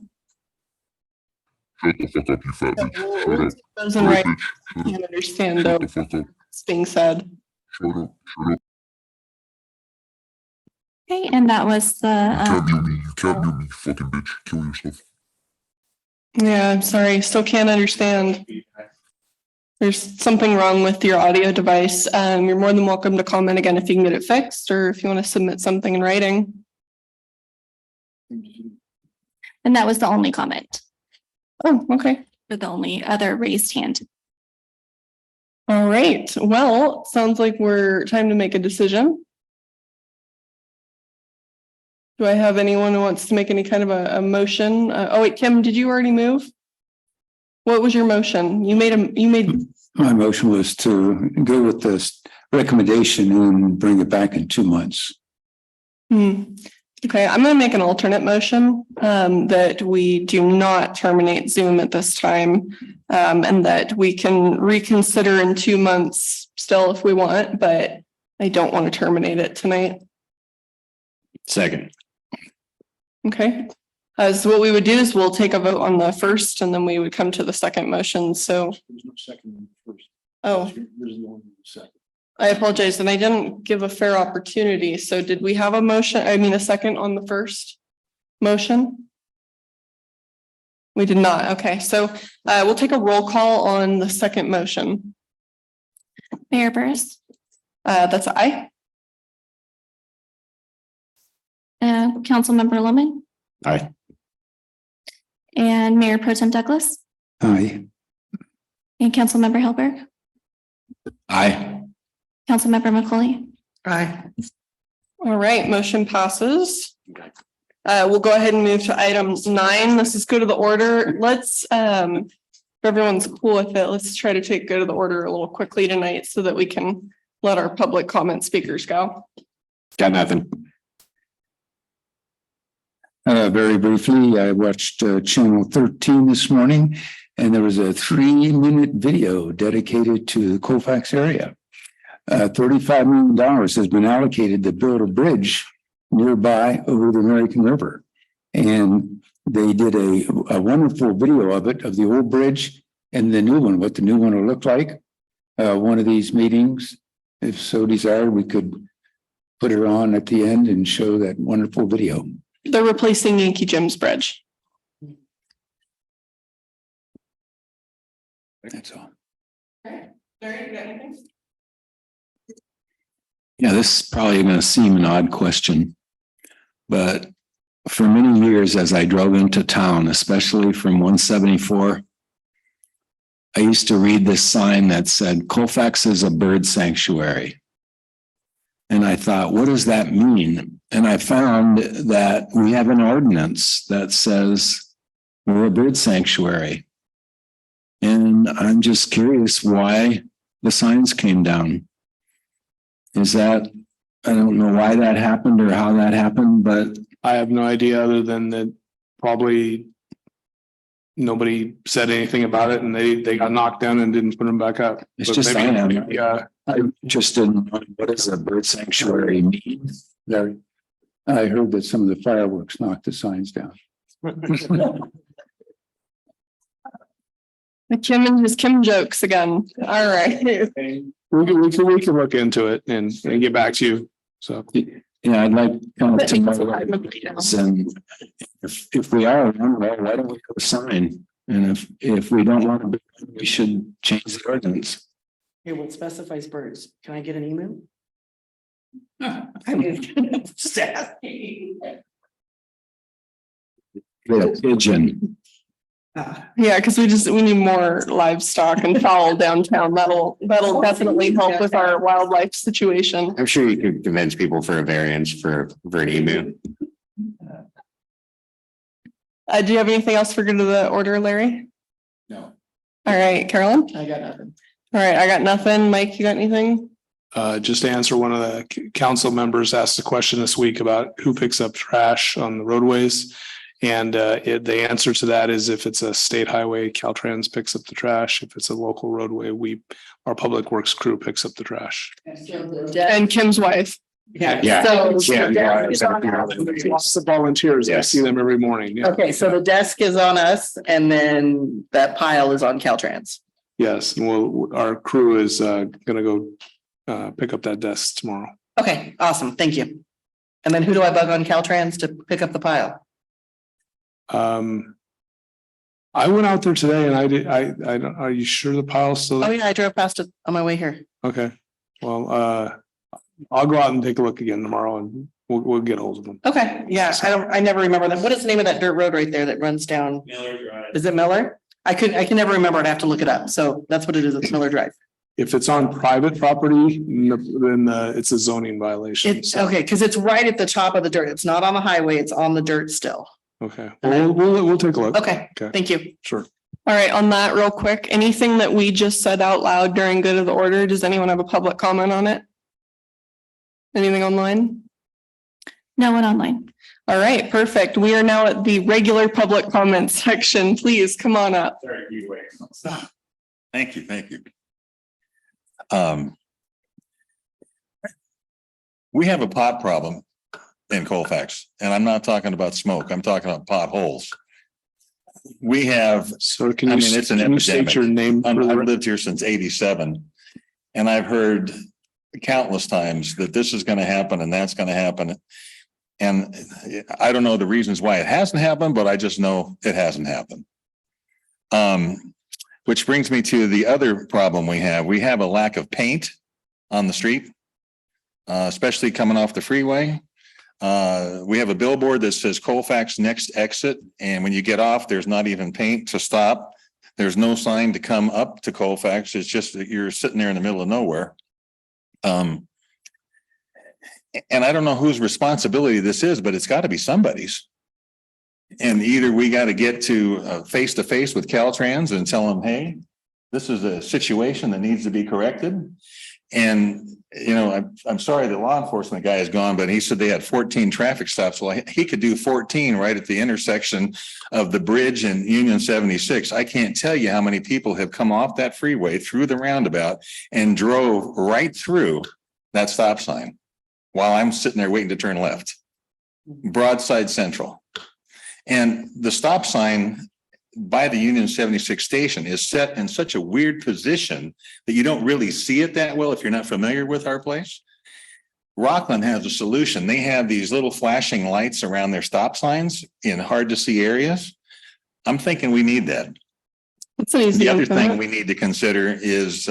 Shut the fuck up, you fat So bitch. we'll Shut up. take those in Shut up, writing. bitch. Shut Can't up. understand Shut the fuck up. what's being said. Shut up. Shut up. Okay, and that was the, Yeah, I'm sorry, still can't understand. There's something wrong with your audio device. You're more than welcome to comment again if you can get it fixed, or if you want to submit something in writing. and that was the only comment, Oh, okay. or the only other raised hand. All right. Well, sounds like we're time to make a decision. Do I have anyone who wants to make any kind of a motion? Oh wait, Kim, did you already move? What was your motion? You made, My motion was to go with this recommendation and bring it back in 2 months. Okay, I'm gonna make an alternate motion, that we do not terminate Zoom at this time. And that we can reconsider in 2 months still if we want, but I don't want to terminate it tonight. Second. Okay. So what we would do is we'll take a vote on the first and then we would come to the second motion. So, There's no second first. oh, There's the only second. I apologize. And I didn't give a fair opportunity. So did we have a motion? I mean, a second on the first motion? We did not. Okay. So we'll take a roll call on the second motion. Mayor Burris, That's aye. Councilmember Lemon, Aye. and Mayor Pro Tem Douglas, Aye. and Councilmember Hilberg, Aye. Councilmember McCauley. Aye. All right, motion passes. We'll go ahead and move to item 9. This is go to the order. Let's, if everyone's cool with it, let's try to go to the order a little quickly tonight so that we can let our public comment speakers go. Got nothing. Very briefly, I watched channel 13 this morning, and there was a 3-minute video dedicated to the Colfax area. $35 million has been allocated to build a bridge nearby over the American River. And they did a wonderful video of it, of the old bridge and the new one, what the new one will look like. One of these meetings, if so desired, we could put it on at the end and show that wonderful video. They're replacing Yankee Jim's bridge. That's all. Yeah, this is probably going to seem an odd question, but for many years as I drove into town, especially from 174, I used to read this sign that said Colfax is a bird sanctuary. And I thought, what does that mean? And I found that we have an ordinance that says we're a bird sanctuary. And I'm just curious why the signs came down. Is that, I don't know why that happened or how that happened, but I have no idea other than that probably nobody said anything about it and they got knocked down and didn't put them back up. it's But just, maybe- Yeah, I'm interested in what does a bird sanctuary mean? Larry, I heard that some of the fireworks knocked the signs down. Kim and his Kim jokes again. All right. we can look into it and get back to you. So. Yeah, I'd like kind of to know and if we are, why don't we have a sign? And if we don't want to be, we should change the ordinance. Here, what specifies birds? Can I get an email? I mean, just asking. Pigeon. Yeah, because we need more livestock and fowl downtown. That'll definitely help with our wildlife situation. I'm sure you could convince people for a variance for an emu. Do you have anything else for good to the order, Larry? No. All right, Carolyn? I got nothing. All right, I got nothing. Mike, you got anything? Just to answer, one of the council members asked a question this week about who picks up trash on the roadways. And the answer to that is if it's a state highway, Caltrans picks up the trash. If it's a local roadway, our public works crew picks up the trash. And Kim's wife. Yeah. So Lots of volunteers. I see them every morning. Yeah. Okay, so the desk is on us and then that pile is on Caltrans. Yes, and our crew is gonna go pick up that desk tomorrow. Okay, awesome. Thank you. And then who do I bug on Caltrans to pick up the pile? I went out there today and I did, I don't, are you sure the pile's still Oh there? yeah, I drove past it on my way here. Okay, well, I'll go out and take a look again tomorrow and we'll get hold of them. Okay, yeah, I never remember that. What is the name of that dirt road right there that runs down? Miller Drive. Is it Miller? I can never remember. I'd have to look it up. So that's what it is. It's Miller Drive. If it's on private property, then it's a zoning violation. It's So, okay, because it's right at the top of the dirt. It's not on the highway. It's on the dirt still. okay, well, we'll take a look. Okay, Okay, thank you. sure. All right, on that real quick, anything that we just said out loud during good of the order, does anyone have a public comment on it? Anything online? No one online. All right, perfect. We are now at the regular public comment section. Please come on up. Thank you, thank you. We have a pot problem in Colfax, and I'm not talking about smoke. I'm talking about potholes. We have, So can I you, mean, it's an can you state epidemic. your name? for the I've record? lived here since '87, and I've heard countless times that this is going to happen and that's going to happen. And I don't know the reasons why it hasn't happened, but I just know it hasn't happened. Which brings me to the other problem we have. We have a lack of paint on the street, especially coming off the freeway. We have a billboard that says Colfax next exit. And when you get off, there's not even paint to stop. There's no sign to come up to Colfax. It's just that you're sitting there in the middle of nowhere. And I don't know whose responsibility this is, but it's got to be somebody's. And either we got to get to face with Caltrans and tell them, hey, this is a situation that needs to be corrected. And, you know, I'm sorry the law enforcement guy is gone, but he said they had 14 traffic stops. Well, he could do 14 right at the intersection of the bridge and Union 76. I can't tell you how many people have come off that freeway through the roundabout and drove right through that stop sign while I'm sitting there waiting to turn left. Broadside Central. And the stop sign by the Union 76 station is set in such a weird position that you don't really see it that well if you're not familiar with our place. Rockland has a solution. They have these little flashing lights around their stop signs in hard to see areas. I'm thinking we need that. That's an easy The other implement. thing we need to consider is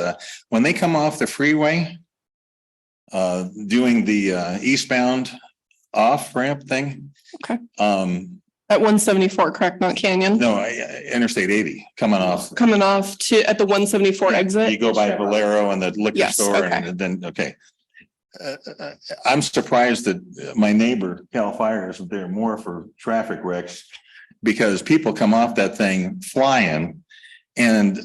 when they come off the freeway, doing the eastbound off ramp thing. Okay. At 174, correct? Not Canyon? No, Interstate 80 coming off. Coming off to at the 174 exit? You go by Valero and the liquor Yes, store okay. and then, okay. I'm surprised that my neighbor Cal Fire isn't there more for traffic wrecks because people come off that thing flying. And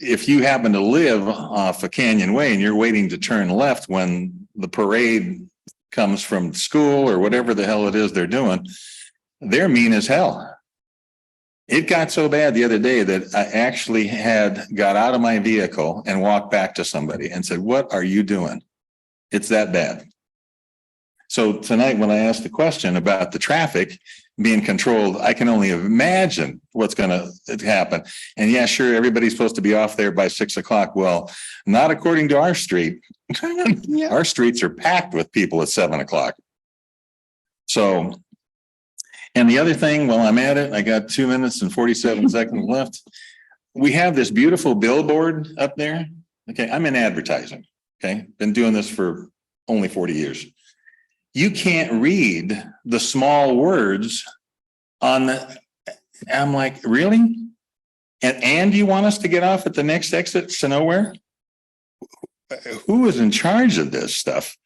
if you happen to live off a Canyon Way and you're waiting to turn left when the parade comes from school or whatever the hell it is they're doing, they're mean as hell. It got so bad the other day that I actually got out of my vehicle and walked back to somebody and said, what are you doing? It's that bad. So tonight, when I asked the question about the traffic being controlled, I can only imagine what's going to happen. And yeah, sure, everybody's supposed to be off there by 6 o'clock. Well, not according to our street. Our streets are packed with people at 7 o'clock. So, and the other thing, while I'm at it, I got 2 minutes and 47 seconds left. We have this beautiful billboard up there. Okay, I'm in advertising. Okay, been doing this for only 40 years. You can't read the small words on the, I'm like, really? And you want us to get off at the next exit to nowhere? Who is in charge of this stuff?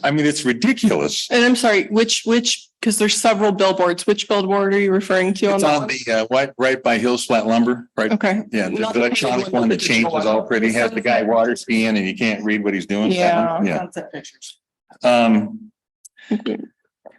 I mean, it's ridiculous. And I'm sorry, which, because there's several billboards. Which billboard are you referring to? It's on the right by Hills Flat Lumber, right? Okay. Yeah, Not the the electronic painted one that the digital changes one. all pretty, has the guy water skiing and you can't read what he's doing. That one? Yeah. Sunset pictures.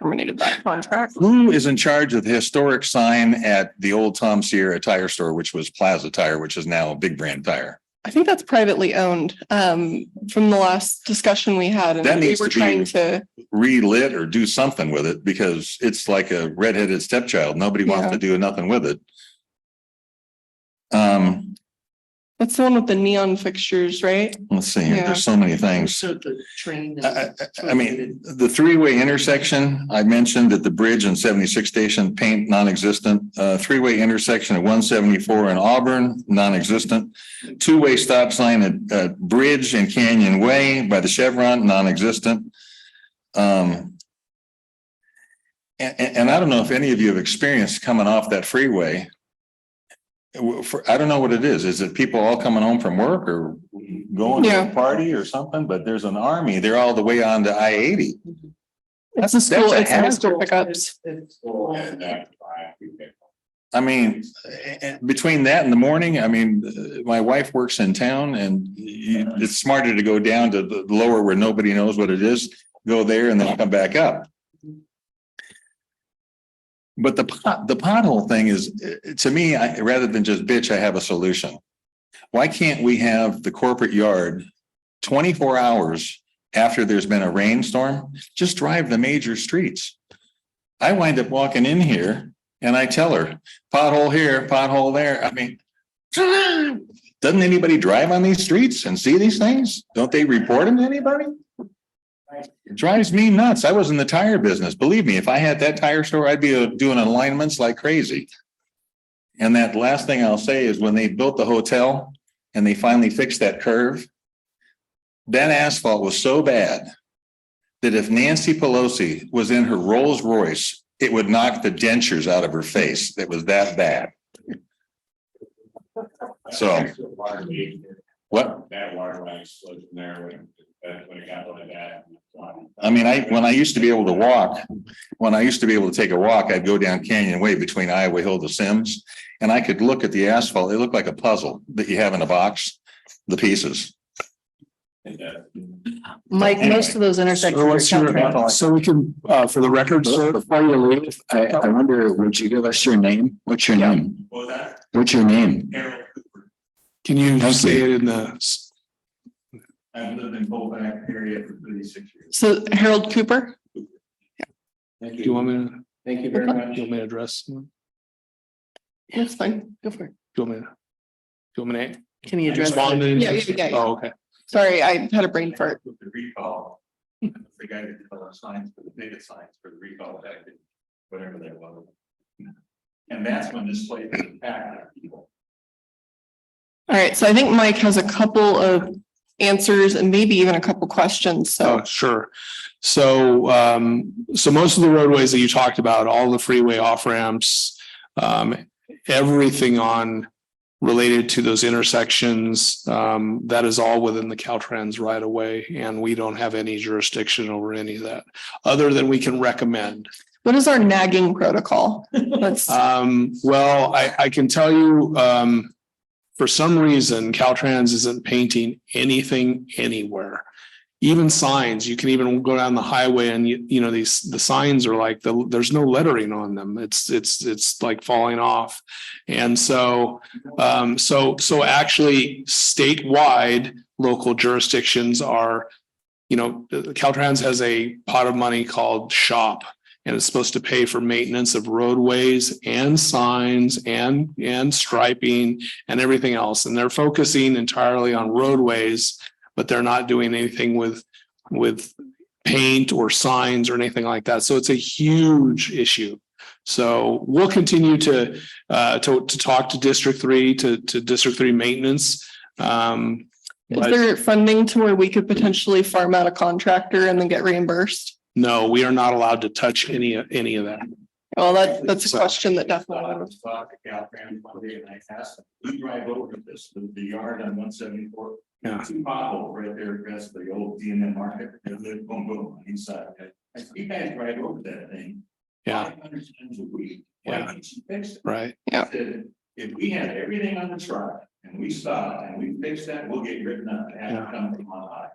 Terminated that contract. Who is in charge of the historic sign at the old Tom Sierra tire store, which was Plaza Tire, which is now Big Brand Tire? I think that's privately owned, from the last discussion we had. That And we needs were to be trying to, relit or do something with it because it's like a redheaded stepchild. Nobody wants Yeah. to do nothing with it. That's the one with the neon fixtures, right? Let's see here, Yeah. there's so many things. So the train. I mean, the three-way intersection, I mentioned that the bridge and 76 station paint non-existent, three-way intersection at 174 in Auburn, non-existent. Two-way stop sign at Bridge and Canyon Way by the Chevron, non-existent. And I don't know if any of you have experienced coming off that freeway. I don't know what it is. Is it people all coming home from work or going to a party or something? But there's an army. They're all the way on to I-80. It's a school, it's high school pickups. I mean, between that and the morning, I mean, my wife works in town and it's smarter to go down to the lower where nobody knows what it is, go there and then come back up. But the pothole thing is, to me, rather than just bitch, I have a solution. Why can't we have the corporate yard 24 hours after there's been a rainstorm? Just drive the major streets. I wind up walking in here and I tell her, pothole here, pothole there. I mean, doesn't anybody drive on these streets and see these things? Don't they report them to anybody? It drives me nuts. I was in the tire business. Believe me, if I had that tire store, I'd be doing alignments like crazy. And that last thing I'll say is when they built the hotel and they finally fixed that curve, that asphalt was so bad that if Nancy Pelosi was in her Rolls Royce, it would knock the dentures out of her face. It was that bad. So what? That water line explosion there when it got like that. I mean, when I used to be able to walk, when I used to be able to take a walk, I'd go down Canyon Way between Iowa Hill to Sims, and I could look at the asphalt. It looked like a puzzle that you have in a box, the pieces. Mike, most of those intersections. So we can, for the record, sir, Before you leave, I wonder, would you give us your name? What's your name? What's your name? Can you Thank say you. it in the? I've lived in Colfax area for 36 years. So Harold Cooper? Do you want me to? Thank you Do you want me to address? Do That's fine. Go for it. you want me to? Do you want me to? Can you address? Respond to- Yeah. Oh, okay. Sorry, I had a brain fart. With the recall, the guy that did all the signs for the biggest signs for the recall acted, whatever that was. And that's when this place was packed with people. All right, so I think Mike has a couple of answers and maybe even a couple questions, so. Oh, sure. So, so most of the roadways that you talked about, all the freeway off ramps, everything on related to those intersections, that is all within the Caltrans right of way, and we don't have any jurisdiction over any of that, other than we can recommend. What is our nagging protocol? Let's, Well, I can tell you, for some reason, Caltrans isn't painting anything anywhere. Even signs, you can even go down the highway and you know, the signs are like there's no lettering on them. It's like falling off. And so actually statewide, local jurisdictions are, you know, Caltrans has a pot of money called SHOP. And it's supposed to pay for maintenance of roadways and signs and striping and everything else. And they're focusing entirely on roadways, but they're not doing anything with paint or signs or anything like that. So it's a huge issue. So we'll continue to talk to District 3, to District 3 maintenance. is there funding to where we could potentially farm out a contractor and then get reimbursed? No, we are not allowed to touch any of that. Well, that's a question that definitely. We drive over this, the yard on 174. Yeah. Two potholes right there, that's the old DNM market, boom, boom, on the inside. You guys drive over that thing. Yeah. 500 times a week. Yeah. Why can't you fix it? Right. Yeah. I said, if we had everything on the truck and we stop and we fix that, we'll get written up and have it come from on high.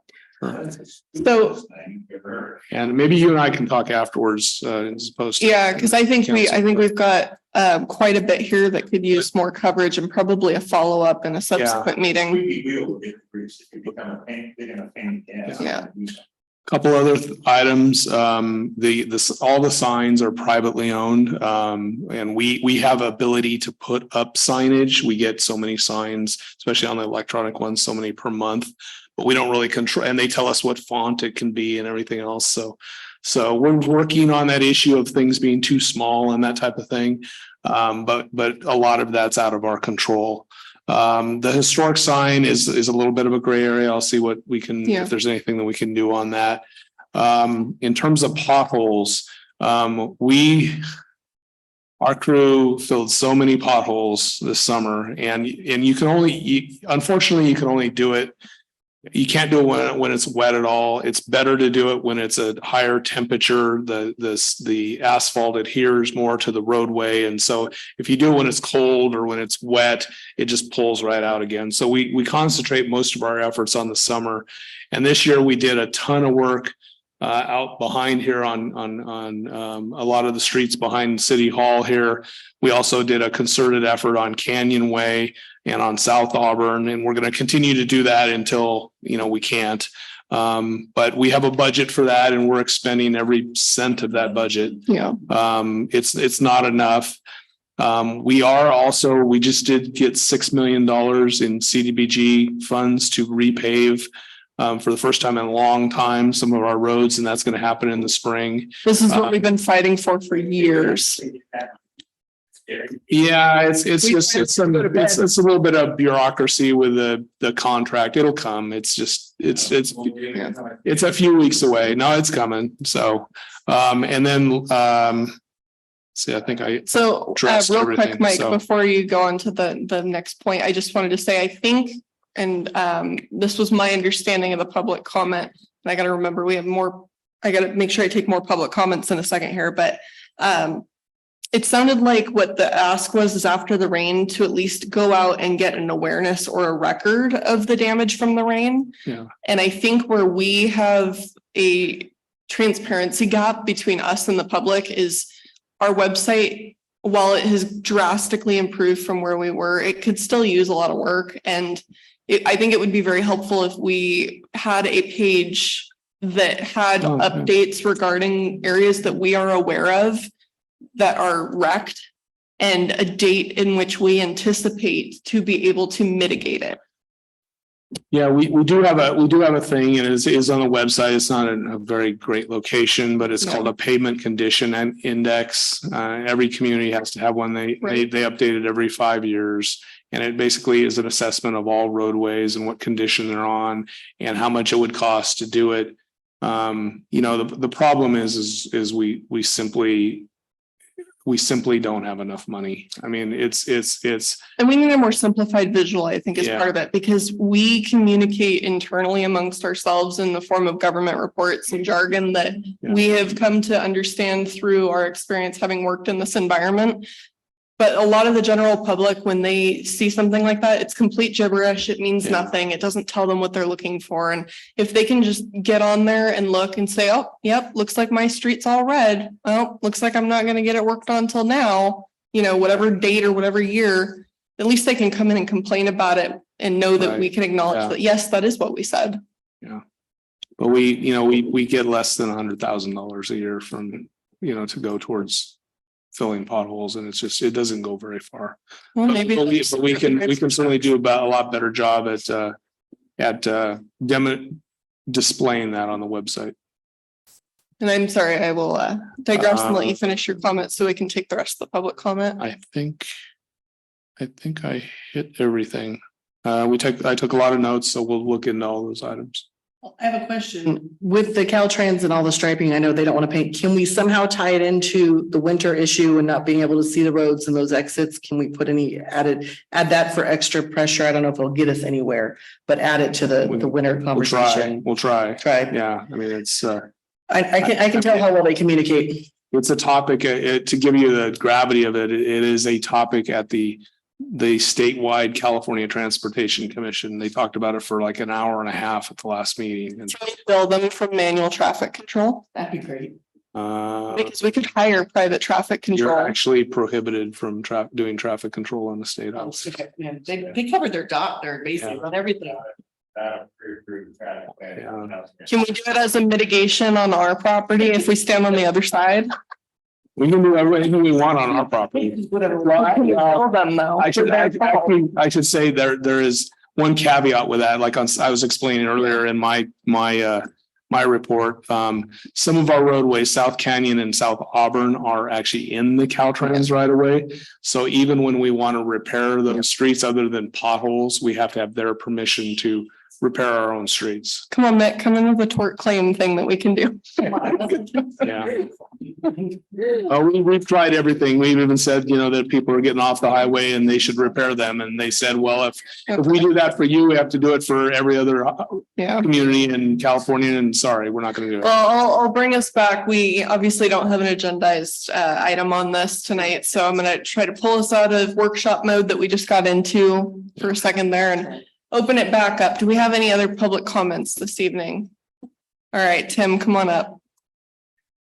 That's the stupidest thing you've ever heard. And maybe you and I can talk afterwards, as opposed to. Yeah, because I think we've got quite a bit here that could use more coverage and probably a follow-up in a subsequent meeting. We will get grease if you become a pain, they're gonna pain. Yeah. Couple other items, all the signs are privately owned, and we have ability to put up signage. We get so many signs, especially on the electronic ones, so many per month, but we don't really control, and they tell us what font it can be and everything else. So we're working on that issue of things being too small and that type of thing. But a lot of that's out of our control. The historic sign is a little bit of a gray area. I'll see what we can, if there's anything that we can do on that. In terms of potholes, our crew filled so many potholes this summer, and you can only, unfortunately, you can only do it. You can't do it when it's wet at all. It's better to do it when it's a higher temperature. The asphalt adheres more to the roadway. And so if you do it when it's cold or when it's wet, it just pulls right out again. So we concentrate most of our efforts on the summer. And this year we did a ton of work out behind here on a lot of the streets behind City Hall here. We also did a concerted effort on Canyon Way and on South Auburn, and we're going to continue to do that until, we can't. But we have a budget for that, and we're expending every cent of that budget. Yeah. It's not enough. We just did get $6 million in CDBG funds to repave for the first time in a long time some of our roads, and that's going to happen in the spring. This is what we've been fighting for years. Yeah, it's a little bit of bureaucracy with the contract. It'll come. It's a few weeks away. No, it's coming. So, and then, see, I think So real quick, Mike, before you go on to the next point, I just wanted to say, I think, and this was my understanding of the public comment, and I got to remember we have more, I got to make sure I take more public comments in a second here, but it sounded like what the ask was is after the rain to at least go out and get an awareness or a record of the damage from the rain. Yeah. And I think where we have a transparency gap between us and the public is our website, while it has drastically improved from where we were, it could still use a lot of work. And I think it would be very helpful if we had a page that had updates regarding areas that we are aware of that are wrecked and a date in which we anticipate to be able to mitigate it. Yeah, we do have a thing, and it is on the website. It's not a very great location, but it's called a pavement condition and index. Every community has to have one. They update it every 5 years, and it basically is an assessment of all roadways and what condition they're on and how much it would cost to do it. The problem is we simply don't have enough money. I mean, it's and we need a more simplified visual, I think, is part of it, because we communicate internally amongst ourselves in the form of government reports and jargon that we have come to understand through our experience having worked in this environment. But a lot of the general public, when they see something like that, it's complete gibberish. It means nothing. It doesn't tell them what they're looking for. And if they can just get on there and look and say, oh, yep, looks like my street's all red. Well, looks like I'm not going to get it worked on until now, whatever date or whatever year, at least they can come in and complain about it and know that we can acknowledge that, yes, that is what we said. Yeah. But we get less than $100,000 a year from, to go towards filling potholes, and it doesn't go very far. Well, maybe but we can certainly do about a lot better job at displaying that on the website. And I'm sorry, I will digress and let you finish your comment so we can take the rest of the public comment. I think I hit everything. I took a lot of notes, so we'll look into all those items. I have a question. With the Caltrans and all the striping, I know they don't want to paint. Can we somehow tie it into the winter issue and not being able to see the roads and those exits? Can we put add that for extra pressure? I don't know if it'll get us anywhere, but add it to the winter conversation. We'll try. Yeah. I mean, it's I can tell how well they communicate. It's a topic to give you the gravity of it. It is a topic at the statewide California Transportation Commission. They talked about it for like an hour and a half at the last meeting. And can we bill them from manual traffic control? That'd be great. Because we could hire private traffic control. You're actually prohibited from doing traffic control on the state house. They covered their basically on everything. Can we do it as a mitigation on our property if we stand on the other side? We can do everything we want on our property. Tell them though. I should say there is one caveat with that, like I was explaining earlier in my report. Some of our roadways, South Canyon and South Auburn, are actually in the Caltrans right away. So even when we want to repair those streets other than potholes, we have to have their permission to repair our own streets. Come on, Mick, come in with a tort claim thing that we can do. Yeah. We've tried everything. We've even said, that people are getting off the highway and they should repair them. And they said, well, if we do that for you, we have to do it for every other community in California. And sorry, we're not going to do it. Well, I'll bring us back. We obviously don't have an agendized item on this tonight. So I'm going to try to pull us out of workshop mode that we just got into for a second there and open it back up. Do we have any other public comments this evening? All right, Tim, come on up.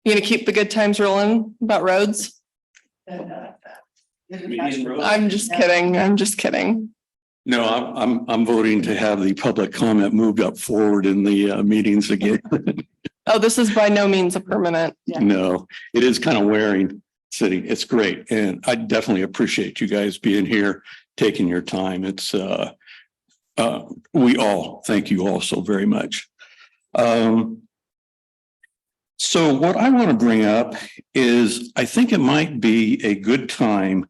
You gonna keep the good times rolling about roads? I'm just kidding. I'm just kidding. No, I'm voting to have the public comment moved up forward in the meetings again. Oh, this is by no means a permanent. No, it is kind of wearing sitting. It's great. And I definitely appreciate you guys being here, taking your time. It's we all thank you all so very much. So what I want to bring up is I think it might be a good time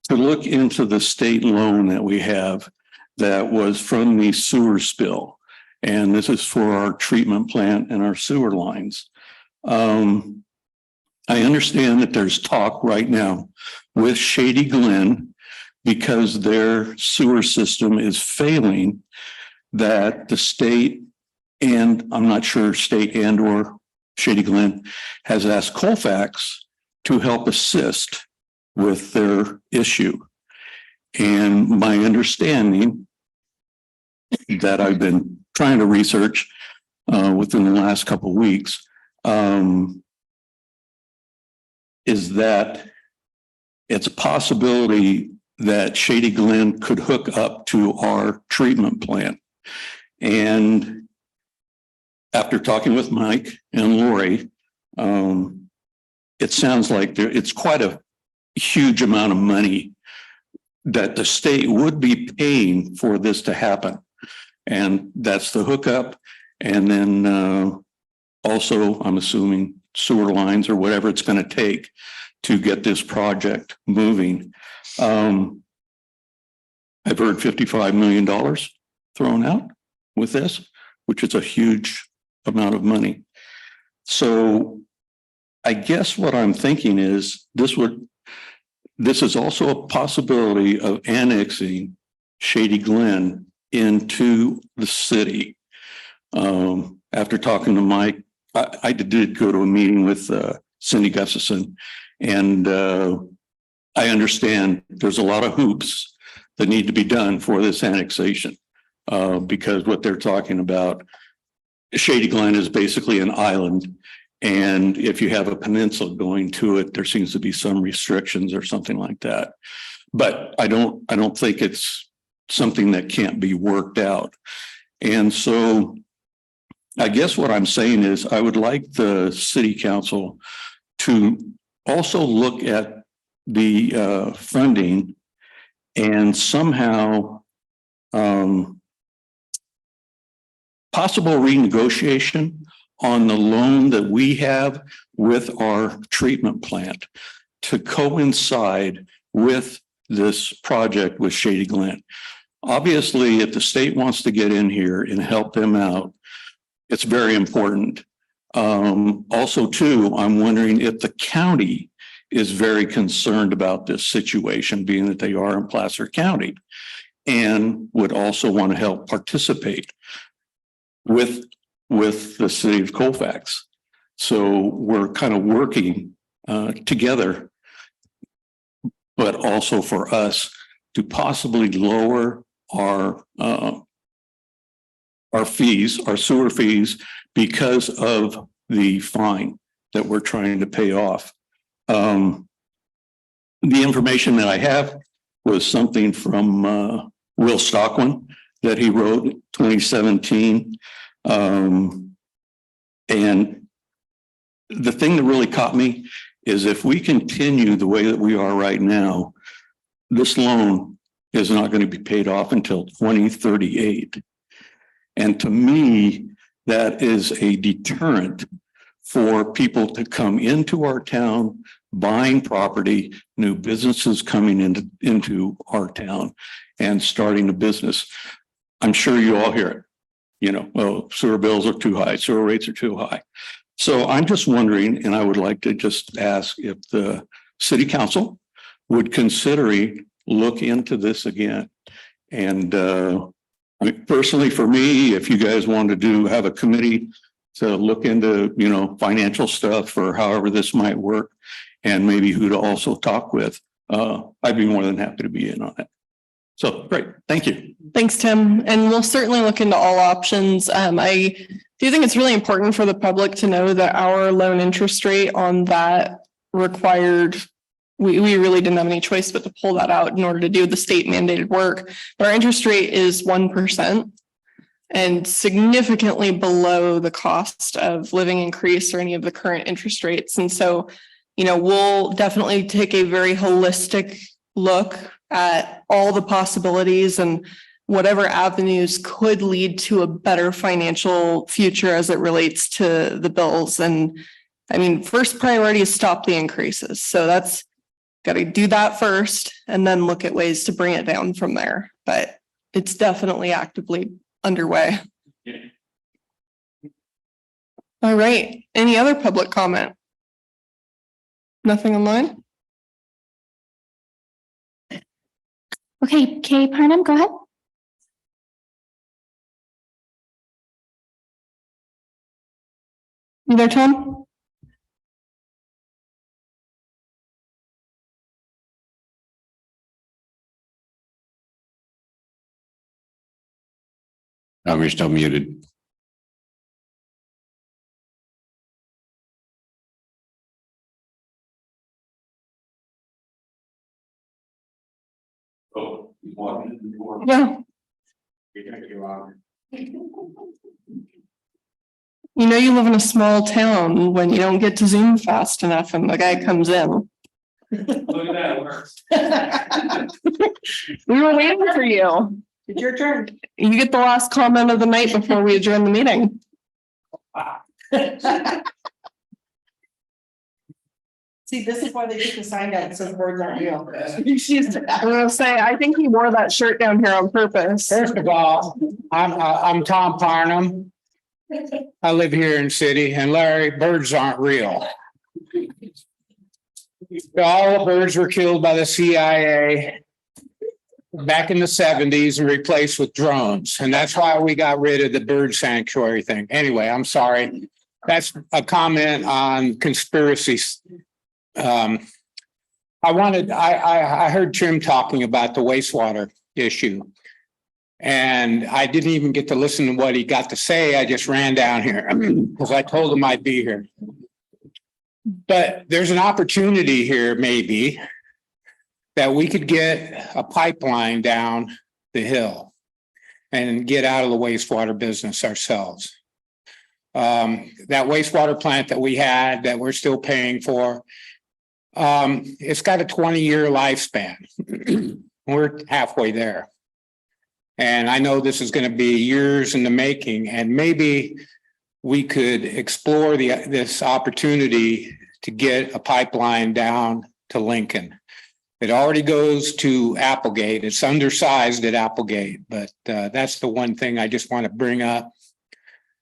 to look into the state loan that we have that was from the sewer spill. And this is for our treatment plant and our sewer lines. I understand that there's talk right now with Shady Glen because their sewer system is failing, that the state, and I'm not sure state and or Shady Glen, has asked Colfax to help assist with their issue. And my understanding that I've been trying to research within the last couple of weeks is that it's a possibility that Shady Glen could hook up to our treatment plant. And after talking with Mike and Lori, it sounds like it's quite a huge amount of money that the state would be paying for this to happen. And that's the hookup. And then also, I'm assuming sewer lines or whatever it's going to take to get this project moving. I've heard $55 million thrown out with this, which is a huge amount of money. So I guess what I'm thinking is this is also a possibility of annexing Shady Glen into the city. After talking to Mike, I did go to a meeting with Cindy Gustafson, and I understand there's a lot of hoops that need to be done for this annexation because what they're talking about, Shady Glen is basically an island. And if you have a peninsula going to it, there seems to be some restrictions or something like that. But I don't think it's something that can't be worked out. And so I guess what I'm saying is I would like the city council to also look at the funding and somehow possible renegotiation on the loan that we have with our treatment plant to coincide with this project with Shady Glen. Obviously, if the state wants to get in here and help them out, it's very important. Also, too, I'm wondering if the county is very concerned about this situation, being that they are in Placer County, and would also want to help participate with the city of Colfax. So we're kind of working together, but also for us to possibly lower our fees, our sewer fees, because of the fine that we're trying to pay off. The information that I have was something from Will Stockman that he wrote in 2017. And the thing that really caught me is if we continue the way that we are right now, this loan is not going to be paid off until 2038. And to me, that is a deterrent for people to come into our town, buying property, new businesses coming into our town and starting a business. I'm sure you all hear it. You know, well, sewer bills are too high, sewer rates are too high. So I'm just wondering, and I would like to just ask if the city council would consider look into this again. And I mean, personally, for me, if you guys want to have a committee to look into, you know, financial stuff or however this might work, and maybe who to also talk with, I'd be more than happy to be in on it. So great, thank you. Thanks, Tim. And we'll certainly look into all options. I do think it's really important for the public to know that our loan interest rate on that required, we really didn't have any choice but to pull that out in order to do the state mandated work. But our interest rate is 1% and significantly below the cost of living increase or any of the current interest rates. And so, you know, we'll definitely take a very holistic look at all the possibilities and whatever avenues could lead to a better financial future as it relates to the bills. And I mean, first priority is stop the increases. So that's got to do that first and then look at ways to bring it down from there. But it's definitely actively underway. Yeah. All right. Any other public comment? Nothing online? Okay, Kay Parnham, go ahead. You there, Tom? You're still muted. Oh, he's walking in the door. Yeah. You're gonna go out. You know, you live in a small town when you don't get to Zoom fast enough and the guy comes in. Look at that, it works. We were waiting for you. It's your turn. You get the last comment of the night before we adjourn the meeting. See, this is why they took the sign down that says birds aren't real. I'm gonna say, I think he wore that shirt down here on purpose. First of all, I'm Tom Parnham. I live here in city, and Larry, birds aren't real. All the birds were killed by the CIA back in the 70s and replaced with drones. And that's why we got rid of the bird sanctuary thing. Anyway, I'm sorry. That's a comment on conspiracies. I heard Jim talking about the wastewater issue. And I didn't even get to listen to what he got to say. I just ran down here because I told him I'd be here. But there's an opportunity here, maybe, that we could get a pipeline down the hill and get out of the wastewater business ourselves. That wastewater plant that we had that we're still paying for, it's got a 20-year lifespan. We're halfway there. And I know this is going to be years in the making, and maybe we could explore this opportunity to get a pipeline down to Lincoln. It already goes to Applegate. It's undersized at Applegate, but that's the one thing I just want to bring up,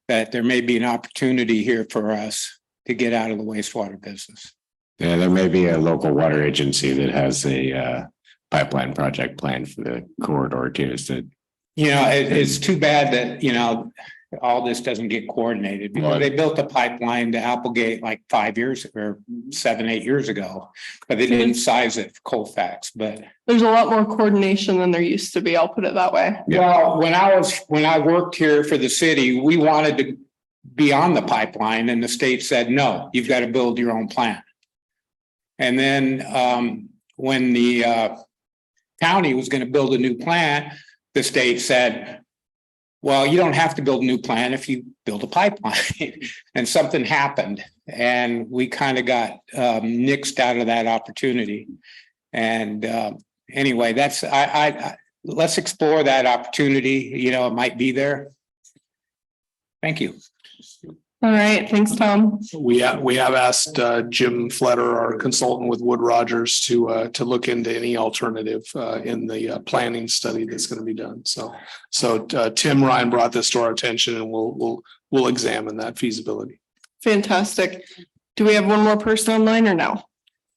that there may be an opportunity here for us to get out of the wastewater business. Yeah, there may be a local water agency that has a pipeline project planned for the corridor too. So, you know, it's too bad that, you know, all this doesn't get coordinated, because they built a pipeline to Applegate like 5 years or 7, 8 years ago, but they didn't size it for Colfax. But there's a lot more coordination than there used to be. I'll put it that way. Well, when I worked here for the city, we wanted to be on the pipeline, and the state said, no, you've got to build your own plant. And then when the county was going to build a new plant, the state said, well, you don't have to build a new plant if you build a pipeline. And something happened and we kind of got nixed out of that opportunity. And anyway, that's let's explore that opportunity. You know, it might be there. Thank you. All right, thanks, Tom. We have asked Jim Fletter, our consultant with Wood Rogers, to look into any alternative in the planning study that's going to be done. So Tim Ryan brought this to our attention, and we'll examine that feasibility. Fantastic. Do we have one more person online or no?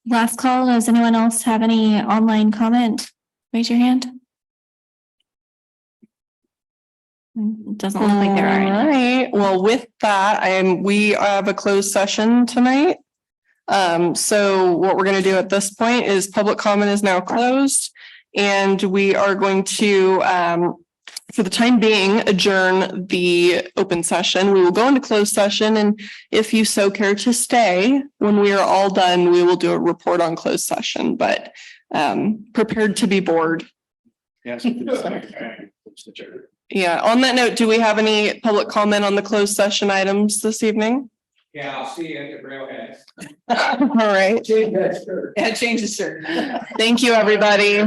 Last call. Does anyone else have any online comment? Raise your hand. Doesn't look like there are any. All right. Well, with that, we have a closed session tonight. So what we're going to do at this point is public comment is now closed, and we are going to, for the time being, adjourn the open session. We will go into closed session, and if you so care to stay, when we are all done, we will do a report on closed session, but prepared to be bored. Yes. Yeah, on that note, do we have any public comment on the closed session items this evening? Yeah, I'll see you at the railhead. All right. Change that shirt. Yeah, change the shirt. Thank you, everybody.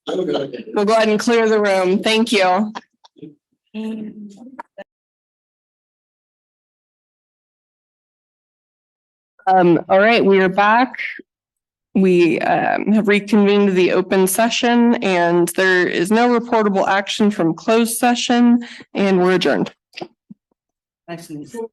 We'll go ahead and clear the room. Thank you. All right, we are back. We have reconvened the open session, and there is no reportable action from closed session, and we're adjourned. Nice to meet you.